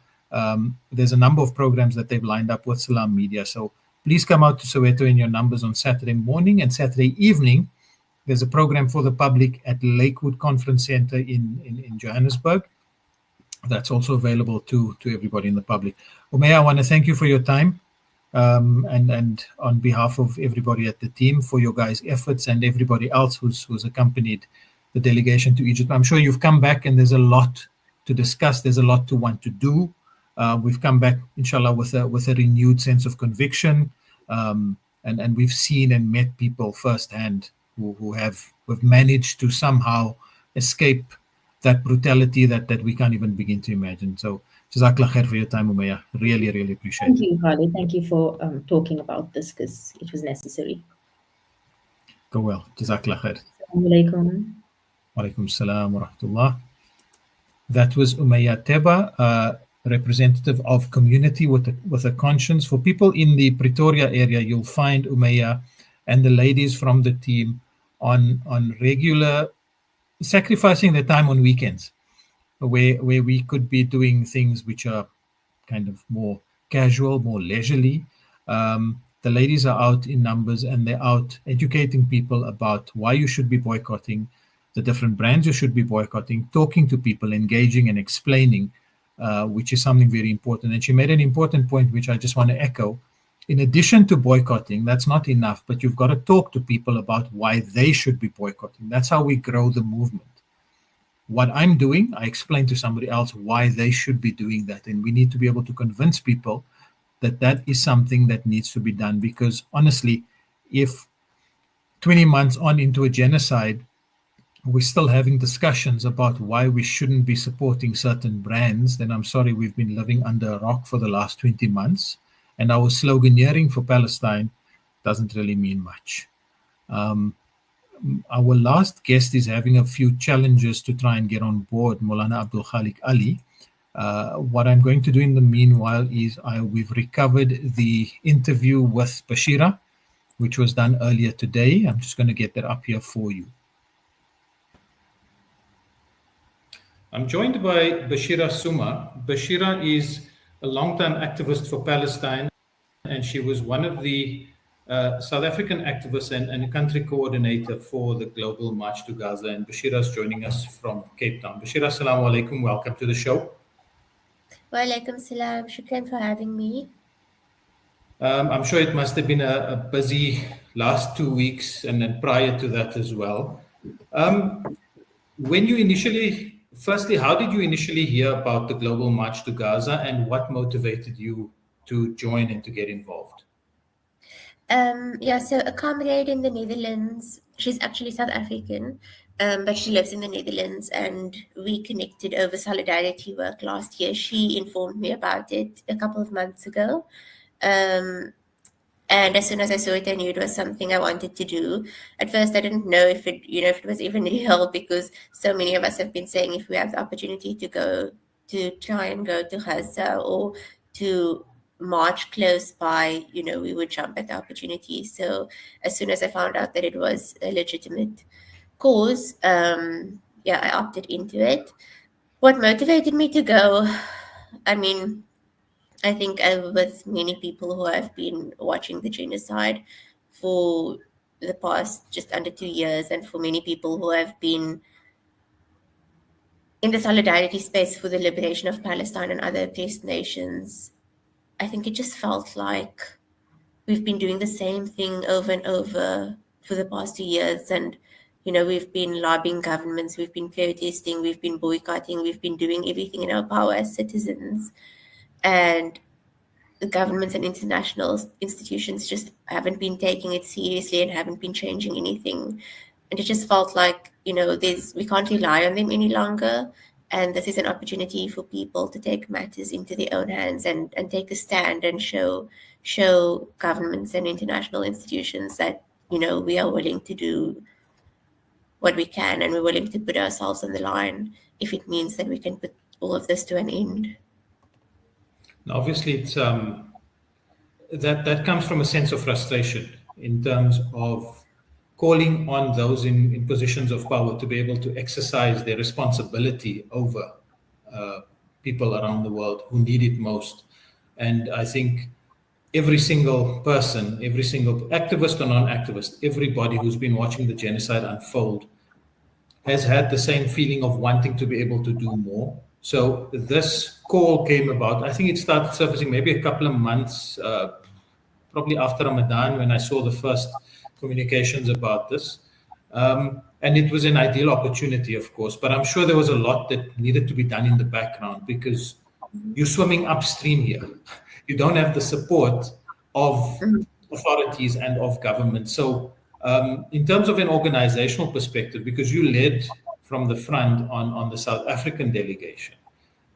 There's a number of programs that they've lined up with Salam Media. So please come out to Soweto in your numbers on Saturday morning and Saturday evening. There's a program for the public at Lakewood Conference Center in Johannesburg. That's also available to everybody in the public. Umayya, I want to thank you for your time, and on behalf of everybody at the team for your guys' efforts and everybody else who's accompanied the delegation to Egypt. I'm sure you've come back and there's a lot to discuss. There's a lot to want to do. We've come back, inshallah, with a renewed sense of conviction, and we've seen and met people firsthand who have managed to somehow escape that brutality that we can't even begin to imagine. So, Jazakallah khair for your time, Umayya. Really, really appreciate it. Thank you, Khalid. Thank you for talking about this because it was necessary. Go well. Jazakallah khair. Assalamu alaikum. Wa alaikum salam wa rahmatullah. That was Umayya Teba, representative of Community with a Conscience. For people in the Pretoria area, you'll find Umayya and the ladies from the team on regular, sacrificing their time on weekends, where we could be doing things which are kind of more casual, more leisurely. The ladies are out in numbers and they're out educating people about why you should be boycotting, the different brands you should be boycotting, talking to people, engaging and explaining, which is something very important. And she made an important point, which I just want to echo. In addition to boycotting, that's not enough, but you've got to talk to people about why they should be boycotting. That's how we grow the movement. What I'm doing, I explain to somebody else why they should be doing that. And we need to be able to convince people that that is something that needs to be done. Because honestly, if 20 months on into a genocide, we're still having discussions about why we shouldn't be supporting certain brands, then I'm sorry, we've been living under a rock for the last 20 months. And our sloganeering for Palestine doesn't really mean much. Our last guest is having a few challenges to try and get on board, Maulana Abdul Khalik Ali. What I'm going to do in the meanwhile is we've recovered the interview with Bashira, which was done earlier today. I'm just going to get that up here for you. I'm joined by Bashira Suma. Bashira is a long-time activist for Palestine, and she was one of the South African activists and a country coordinator for the Global March to Gaza. And Bashira is joining us from Cape Town. Bashira, assalamu alaikum. Welcome to the show. Wa alaikum salam. Shukran for having me. I'm sure it must have been a busy last 2 weeks and then prior to that as well. When you initially, firstly, how did you initially hear about the Global March to Gaza and what motivated you to join and to get involved? So a comrade in the Netherlands, she's actually South African, but she lives in the Netherlands, and we connected over solidarity work last year. She informed me about it a couple of months ago. And as soon as I saw it, I knew it was something I wanted to do. At first, I didn't know if it was even real, because so many of us have been saying if we have the opportunity to try and go to Gaza or to march close by, we would jump at the opportunity. So as soon as I found out that it was a legitimate cause, I opted into it. What motivated me to go? I think with many people who have been watching the genocide for the past just under 2 years, and for many people who have been in the solidarity space for the liberation of Palestine and other oppressed nations, I think it just felt like we've been doing the same thing over and over for the past 2 years. And, we've been lobbying governments, we've been protesting, we've been boycotting, we've been doing everything in our power as citizens. And the governments and international institutions just haven't been taking it seriously and haven't been changing anything. And it just felt like, we can't rely on them any longer. And this is an opportunity for people to take matters into their own hands and take a stand and show governments and international institutions that, we are willing to do what we can, and we're willing to put ourselves on the line if it means that we can put all of this to an end. Now, obviously, it's that comes from a sense of frustration in terms of calling on those in positions of power to be able to exercise their responsibility over people around the world who need it most. And I think every single person, every single activist or non-activist, everybody who's been watching the genocide unfold has had the same feeling of wanting to be able to do more. So this call came about. I think it started surfacing maybe a couple of months, probably after Ramadan, when I saw the first communications about this. And it was an ideal opportunity, of course, but I'm sure there was a lot that needed to be done in the background because you're swimming upstream here. You don't have the support of authorities and of government. So in terms of an organizational perspective, because you led from the front on the South African delegation,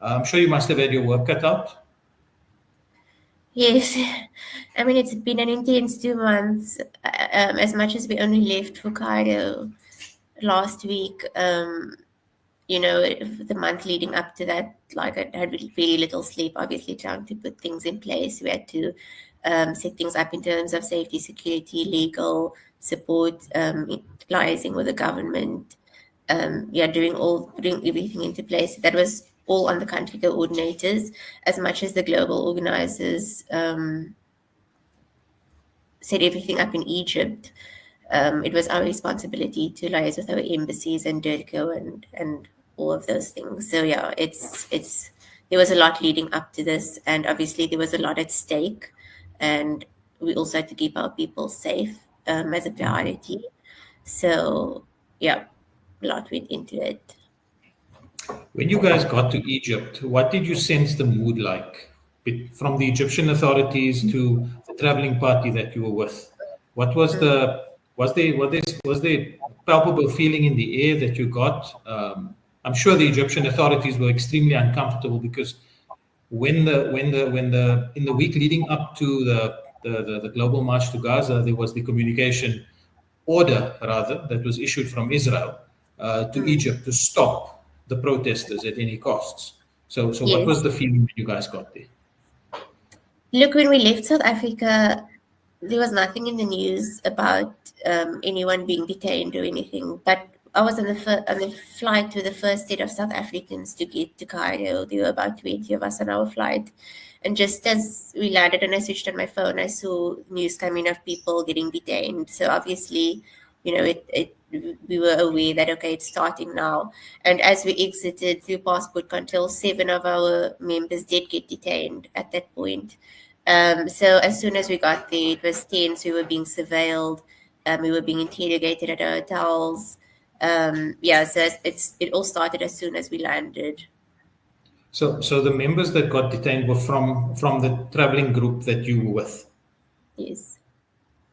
I'm sure you must have had your work cut out. Yes, I mean, it's been an intense 2 months. As much as we only left for Cairo last week, the month leading up to that, like I had very little sleep, obviously trying to put things in place. We had to set things up in terms of safety, security, legal support, liaising with the government, putting everything into place. That was all on the country coordinators, as much as the global organizers set everything up in Egypt. It was our responsibility to liaise with our embassies and DIRCO and all of those things. So yeah, it's there was a lot leading up to this, and obviously there was a lot at stake, and we also had to keep our people safe as a priority. So yeah, a lot went into it. When you guys got to Egypt, what did you sense the mood like from the Egyptian authorities to the traveling party that you were with? What was was there palpable feeling in the air that you got? I'm sure the Egyptian authorities were extremely uncomfortable because in the week leading up to the global march to Gaza, there was the communication order rather that was issued from Israel to Egypt to stop the protesters at any costs. So what was the feeling when you guys got there? Look, when we left South Africa, there was nothing in the news about anyone being detained or anything. But I was on the flight with the first set of South Africans to get to Cairo. There were about 20 of us on our flight. And just as we landed and I switched on my phone, I saw news coming of people getting detained. So obviously, we were aware that, okay, it's starting now. And as we exited through passport control, 7 of our members did get detained at that point. So as soon as we got there, it was tense. We were being surveilled. We were being interrogated at our hotels. So it all started as soon as we landed. So the members that got detained were from the traveling group that you were with? Yes.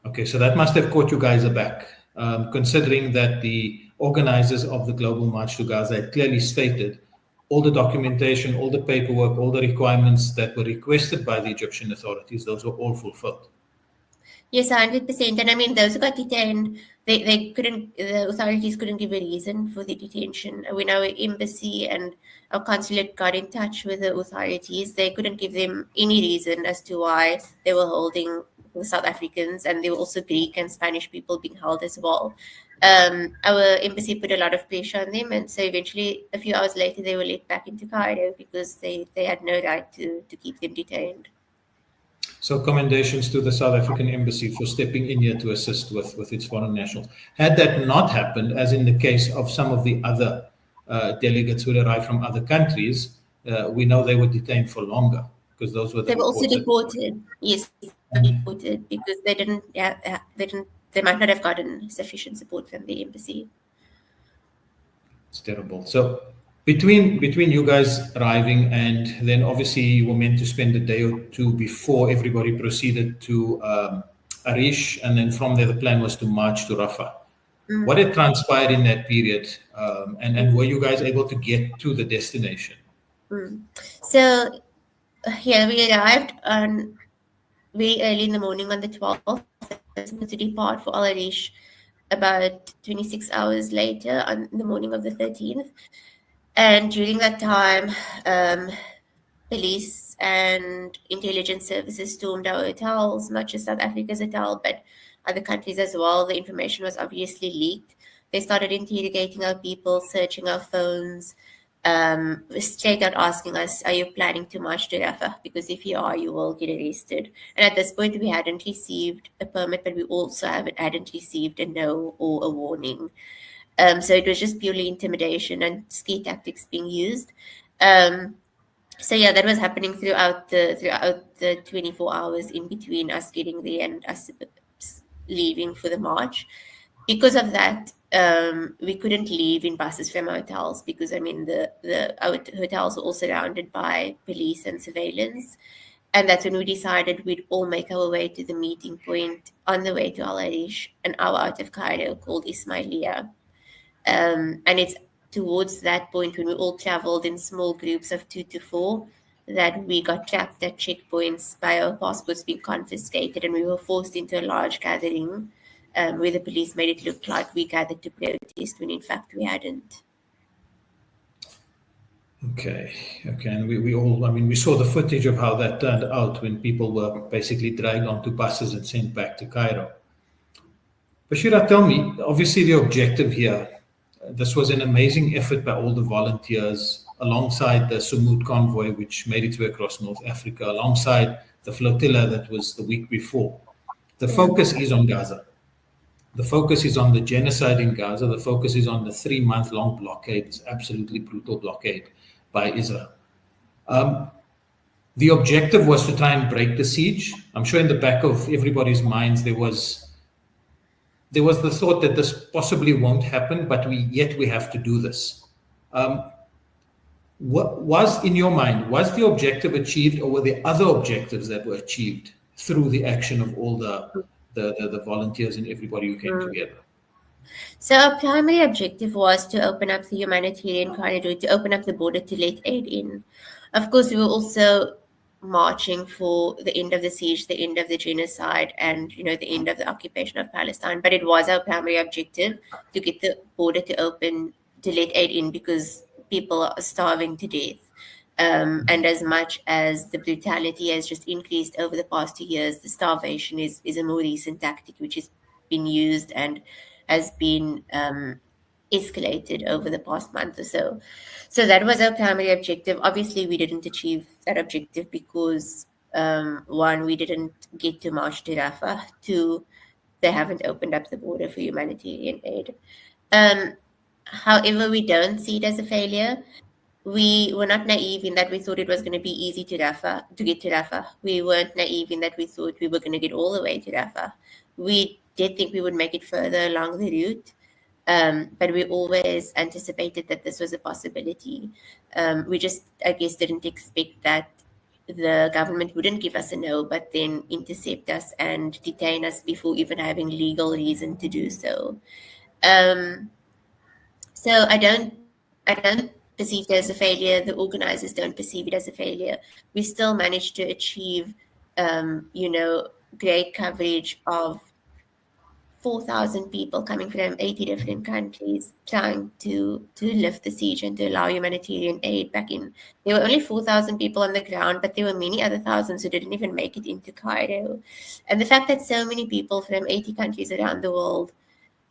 Okay, so that must have caught you guys aback, considering that the organizers of the Global March to Gaza had clearly stated all the documentation, all the paperwork, all the requirements that were requested by the Egyptian authorities, those were all fulfilled. Yes, 100%. And I mean, those who got detained, the authorities couldn't give a reason for the detention. When our embassy and our consulate got in touch with the authorities, they couldn't give them any reason as to why they were holding the South Africans, and there were also Greek and Spanish people being held as well. Our embassy put a lot of pressure on them, and so eventually, a few hours later, they were let back into Cairo because they had no right to keep them detained. So commendations to the South African embassy for stepping in here to assist with its foreign nationals. Had that not happened, as in the case of some of the other delegates who arrived from other countries, we know they were detained for longer because those were the They were also reports. deported. Yes, deported because they might not have gotten sufficient support from the embassy. It's terrible. So between you guys arriving and then obviously you were meant to spend a day or two before everybody proceeded to Arish, and then from there the plan was to march to Rafah. What had transpired in that period, and were you guys able to get to the destination? So here we arrived very early in the morning on the 12th to depart for Al Arish about 26 hours later on the morning of the 13th. And during that time, police and intelligence services stormed our hotels, not just South Africa's hotel, but other countries as well. The information was obviously leaked. They started interrogating our people, searching our phones, straight out asking us, are you planning to march to Rafah? Because if you are, you will get arrested. And at this point, we hadn't received a permit, but we also hadn't received a no or a warning. So it was just purely intimidation and scare tactics being used. So yeah, that was happening throughout the 24 hours in between us getting there and us leaving for the march. Because of that, we couldn't leave in buses from our hotels because our hotels were all surrounded by police and surveillance. And that's when we decided we'd all make our way to the meeting point on the way to Al Arish, an hour out of Cairo, called Ismailia. And it's towards that point when we all traveled in small groups of 2 to 4 that we got trapped at checkpoints by our passports being confiscated, and we were forced into a large gathering where the police made it look like we gathered to protest when in fact we hadn't. Okay. And we all, I mean, we saw the footage of how that turned out when people were basically dragged onto buses and sent back to Cairo. Bashira, tell me, obviously the objective here, this was an amazing effort by all the volunteers alongside the Sumut convoy, which made its way across North Africa, alongside the flotilla that was the week before. The focus is on Gaza. The focus is on the genocide in Gaza. The focus is on the 3-month-long blockade, this absolutely brutal blockade by Israel. The objective was to try and break the siege. I'm sure in the back of everybody's minds there was the thought that this possibly won't happen, but yet we have to do this. What was, in your mind, was the objective achieved, or were there other objectives that were achieved through the action of all the volunteers and everybody who came together? So our primary objective was to open up the humanitarian corridor, to open up the border to let aid in. Of course, we were also marching for the end of the siege, the end of the genocide, and the end of the occupation of Palestine. But it was our primary objective to get the border to open, to let aid in, because people are starving to death. And as much as the brutality has just increased over the past 2 years, the starvation is a more recent tactic which has been used and has been escalated over the past month or so. So that was our primary objective. Obviously, we didn't achieve that objective because, one, we didn't get to march to Rafah. 2, they haven't opened up the border for humanitarian aid. However, we don't see it as a failure. We were not naive in that we thought it was going to be easy to get to Rafah. We weren't naive in that we thought we were going to get all the way to Rafah. We did think we would make it further along the route, but we always anticipated that this was a possibility. We just, I guess, didn't expect that the government wouldn't give us a no, but then intercept us and detain us before even having legal reason to do so. So I don't perceive it as a failure. The organizers don't perceive it as a failure. We still managed to achieve, great coverage of 4,000 people coming from 80 different countries trying to lift the siege and to allow humanitarian aid back in. There were only 4,000 people on the ground, but there were many other thousands who didn't even make it into Cairo. And the fact that so many people from 80 countries around the world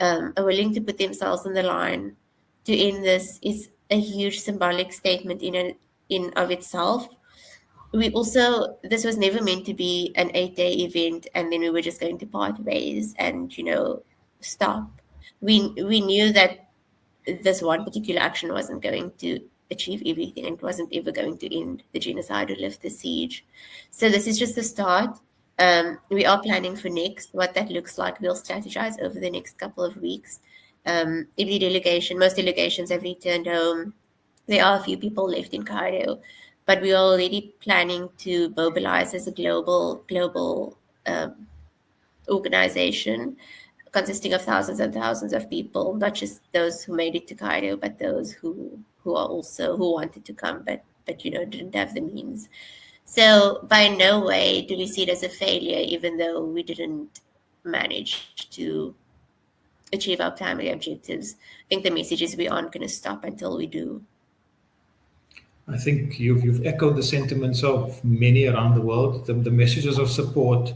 are willing to put themselves on the line to end this is a huge symbolic statement in of itself. This was never meant to be an 8-day event and then we were just going to part ways and stop. We knew that this one particular action wasn't going to achieve everything and it wasn't ever going to end the genocide or lift the siege. So this is just the start. We are planning for next. What that looks like, we'll strategize over the next couple of weeks. Most delegations have returned home. There are a few people left in Cairo, but we are already planning to mobilize as a global organization consisting of thousands and thousands of people, not just those who made it to Cairo, but those who wanted to come, but didn't have the means. So by no way do we see it as a failure, even though we didn't manage to achieve our primary objectives. I think the message is we aren't going to stop until we do. I think you've echoed the sentiments of many around the world, the messages of support,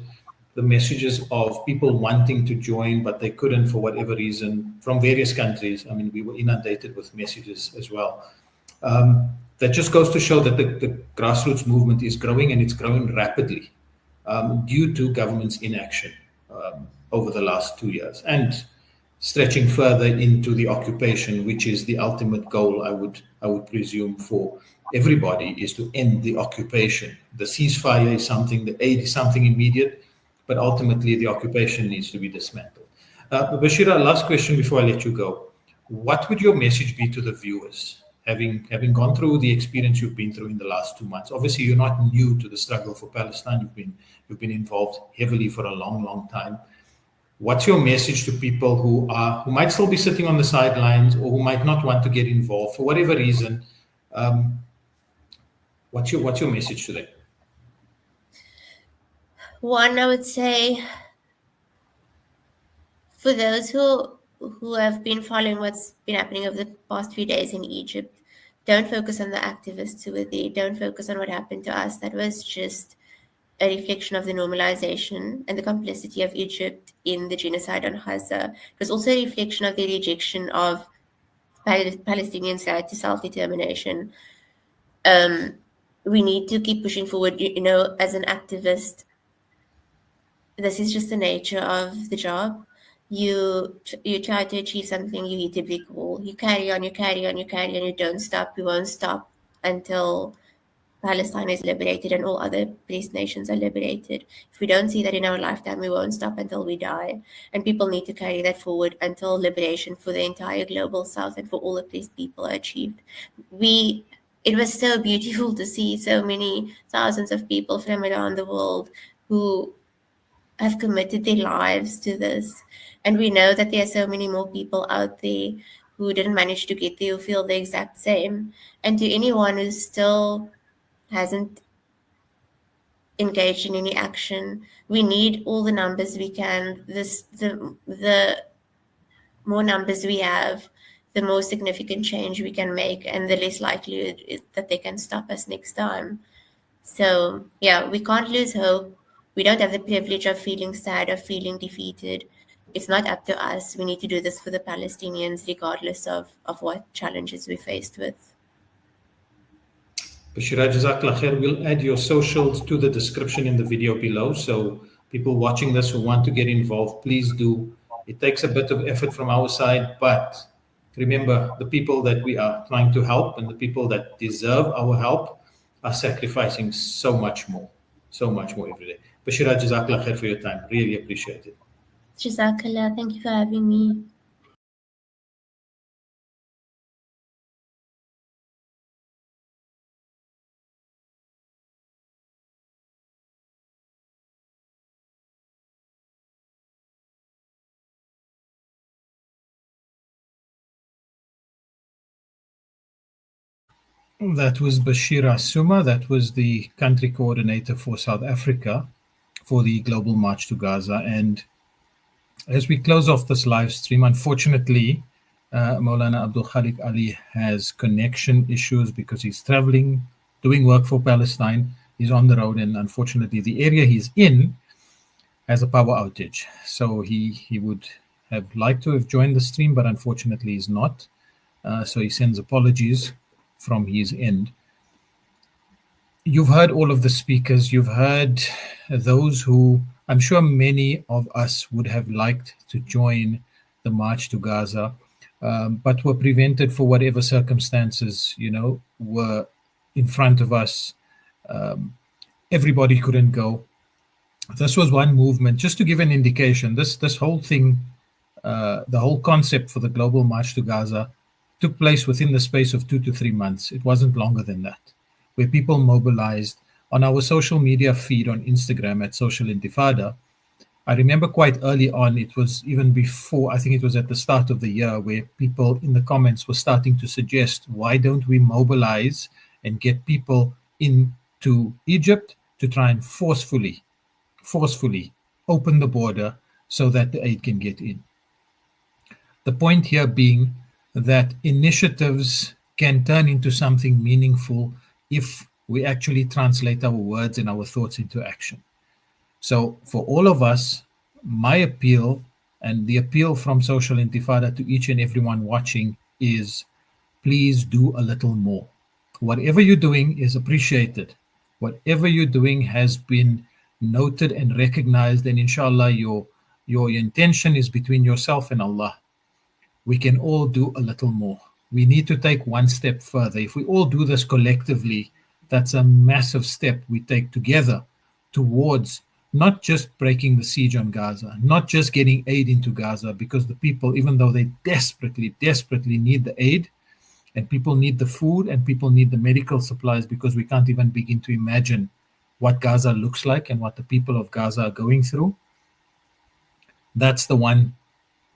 the messages of people wanting to join, but they couldn't for whatever reason from various countries. I mean, we were inundated with messages as well. That just goes to show that the grassroots movement is growing, and it's growing rapidly due to government's inaction over the last 2 years, and stretching further into the occupation, which is the ultimate goal, I would presume, for everybody, is to end the occupation. The ceasefire is something, the aid is something immediate, but ultimately the occupation needs to be dismantled. Bashira, last question before I let you go. What would your message be to the viewers, having gone through the experience you've been through in the last 2 months? Obviously, you're not new to the struggle for Palestine. You've been involved heavily for a long time. What's your message to people who might still be sitting on the sidelines, or who might not want to get involved for whatever reason? What's your message to them? One, I would say, for those who have been following what's been happening over the past few days in Egypt, don't focus on the activists who were there. Don't focus on what happened to us. That was just a reflection of the normalization and the complicity of Egypt in the genocide on Gaza. It was also a reflection of the rejection of Palestinians' right to self-determination. We need to keep pushing forward. As an activist, this is just the nature of the job. You try to achieve something, you hit a brick wall. You carry on, you don't stop. We won't stop until Palestine is liberated and all other oppressed nations are liberated. If we don't see that in our lifetime, we won't stop until we die. And people need to carry that forward until liberation for the entire global south and for all oppressed people are achieved. It was so beautiful to see so many thousands of people from around the world who have committed their lives to this. And we know that there are so many more people out there who didn't manage to get there, who feel the exact same. And to anyone who still hasn't engaged in any action, we need all the numbers we can. The more numbers we have, the more significant change we can make, and the less likelihood that they can stop us next time. So yeah, we can't lose hope. We don't have the privilege of feeling sad or feeling defeated. It's not up to us. We need to do this for the Palestinians, regardless of what challenges we're faced with. Bashira, Jazakallah khair. We'll add your socials to the description in the video below. So people watching this who want to get involved, please do. It takes a bit of effort from our side, but remember, the people that we are trying to help and the people that deserve our help are sacrificing so much more every day. Bashira, Jazakallah khair for your time. Really appreciate it. Jazakallah. Thank you for having me. That was Bashira Suma. That was the country coordinator for South Africa for the Global March to Gaza. And as we close off this live stream, unfortunately, Maulana Abdul Khalik Ali has connection issues because he's traveling, doing work for Palestine. He's on the road, and unfortunately, the area he's in has a power outage. So he would have liked to have joined the stream, but unfortunately, he's not. So he sends apologies from his end. You've heard all of the speakers. You've heard those who, I'm sure many of us would have liked to join the March to Gaza, but were prevented for whatever circumstances, were in front of us. Everybody couldn't go. This was one movement. Just to give an indication, this whole thing, the whole concept for the Global March to Gaza took place within the space of 2 to 3 months. It wasn't longer than that, where people mobilized on our social media feed on Instagram at Social Intifada. I remember quite early on, it was even before, I think it was at the start of the year, where people in the comments were starting to suggest, why don't we mobilize and get people into Egypt to try and forcefully open the border so that the aid can get in. The point here being that initiatives can turn into something meaningful if we actually translate our words and our thoughts into action. So for all of us, my appeal and the appeal from Social Intifada to each and everyone watching is, please do a little more. Whatever you're doing is appreciated. Whatever you're doing has been noted and recognized, and inshallah your intention is between yourself and Allah. We can all do a little more. We need to take one step further. If we all do this collectively, that's a massive step we take together towards not just breaking the siege on Gaza, not just getting aid into Gaza, because the people, even though they desperately, desperately need the aid, and people need the food, and people need the medical supplies, because we can't even begin to imagine what Gaza looks like and what the people of Gaza are going through. That's the one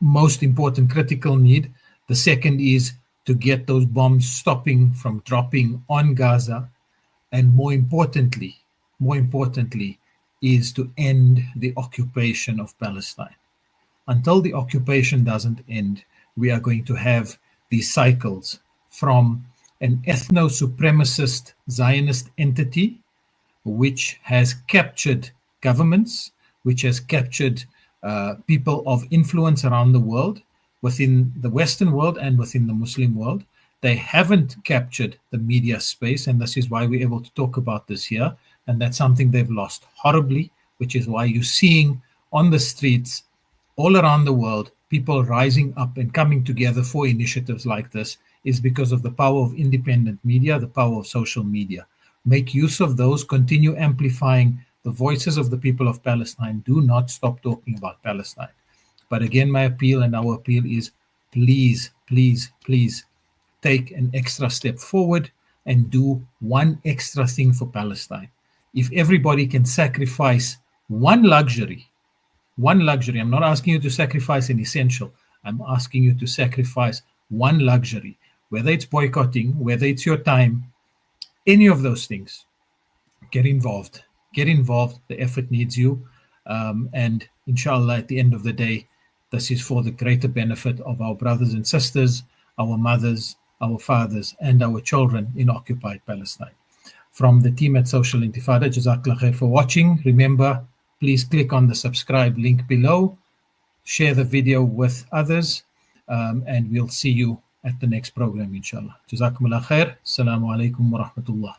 most important critical need. The second is to get those bombs stopping from dropping on Gaza. And more importantly, is to end the occupation of Palestine. Until the occupation doesn't end, we are going to have these cycles from an ethno-supremacist Zionist entity which has captured governments, which has captured people of influence around the world, within the Western world and within the Muslim world. They haven't captured the media space, and this is why we're able to talk about this here. And that's something they've lost horribly, which is why you're seeing on the streets all around the world people rising up and coming together for initiatives like this, is because of the power of independent media, the power of social media. Make use of those, continue amplifying the voices of the people of Palestine. Do not stop talking about Palestine. But again, my appeal and our appeal is, please, please, please take an extra step forward and do one extra thing for Palestine. If everybody can sacrifice one luxury, I'm not asking you to sacrifice an essential, I'm asking you to sacrifice one luxury, whether it's boycotting, whether it's your time, any of those things. Get involved. The effort needs you. And inshallah, at the end of the day, this is for the greater benefit of our brothers and sisters, our mothers, our fathers, and our children in occupied Palestine. From the team at Social Intifada, Jazakallah khair for watching. Remember, please click on the subscribe link below, share the video with others, and we'll see you at the next program, inshallah. Jazakumullah khair. Assalamu alaikum wa rahmatullah.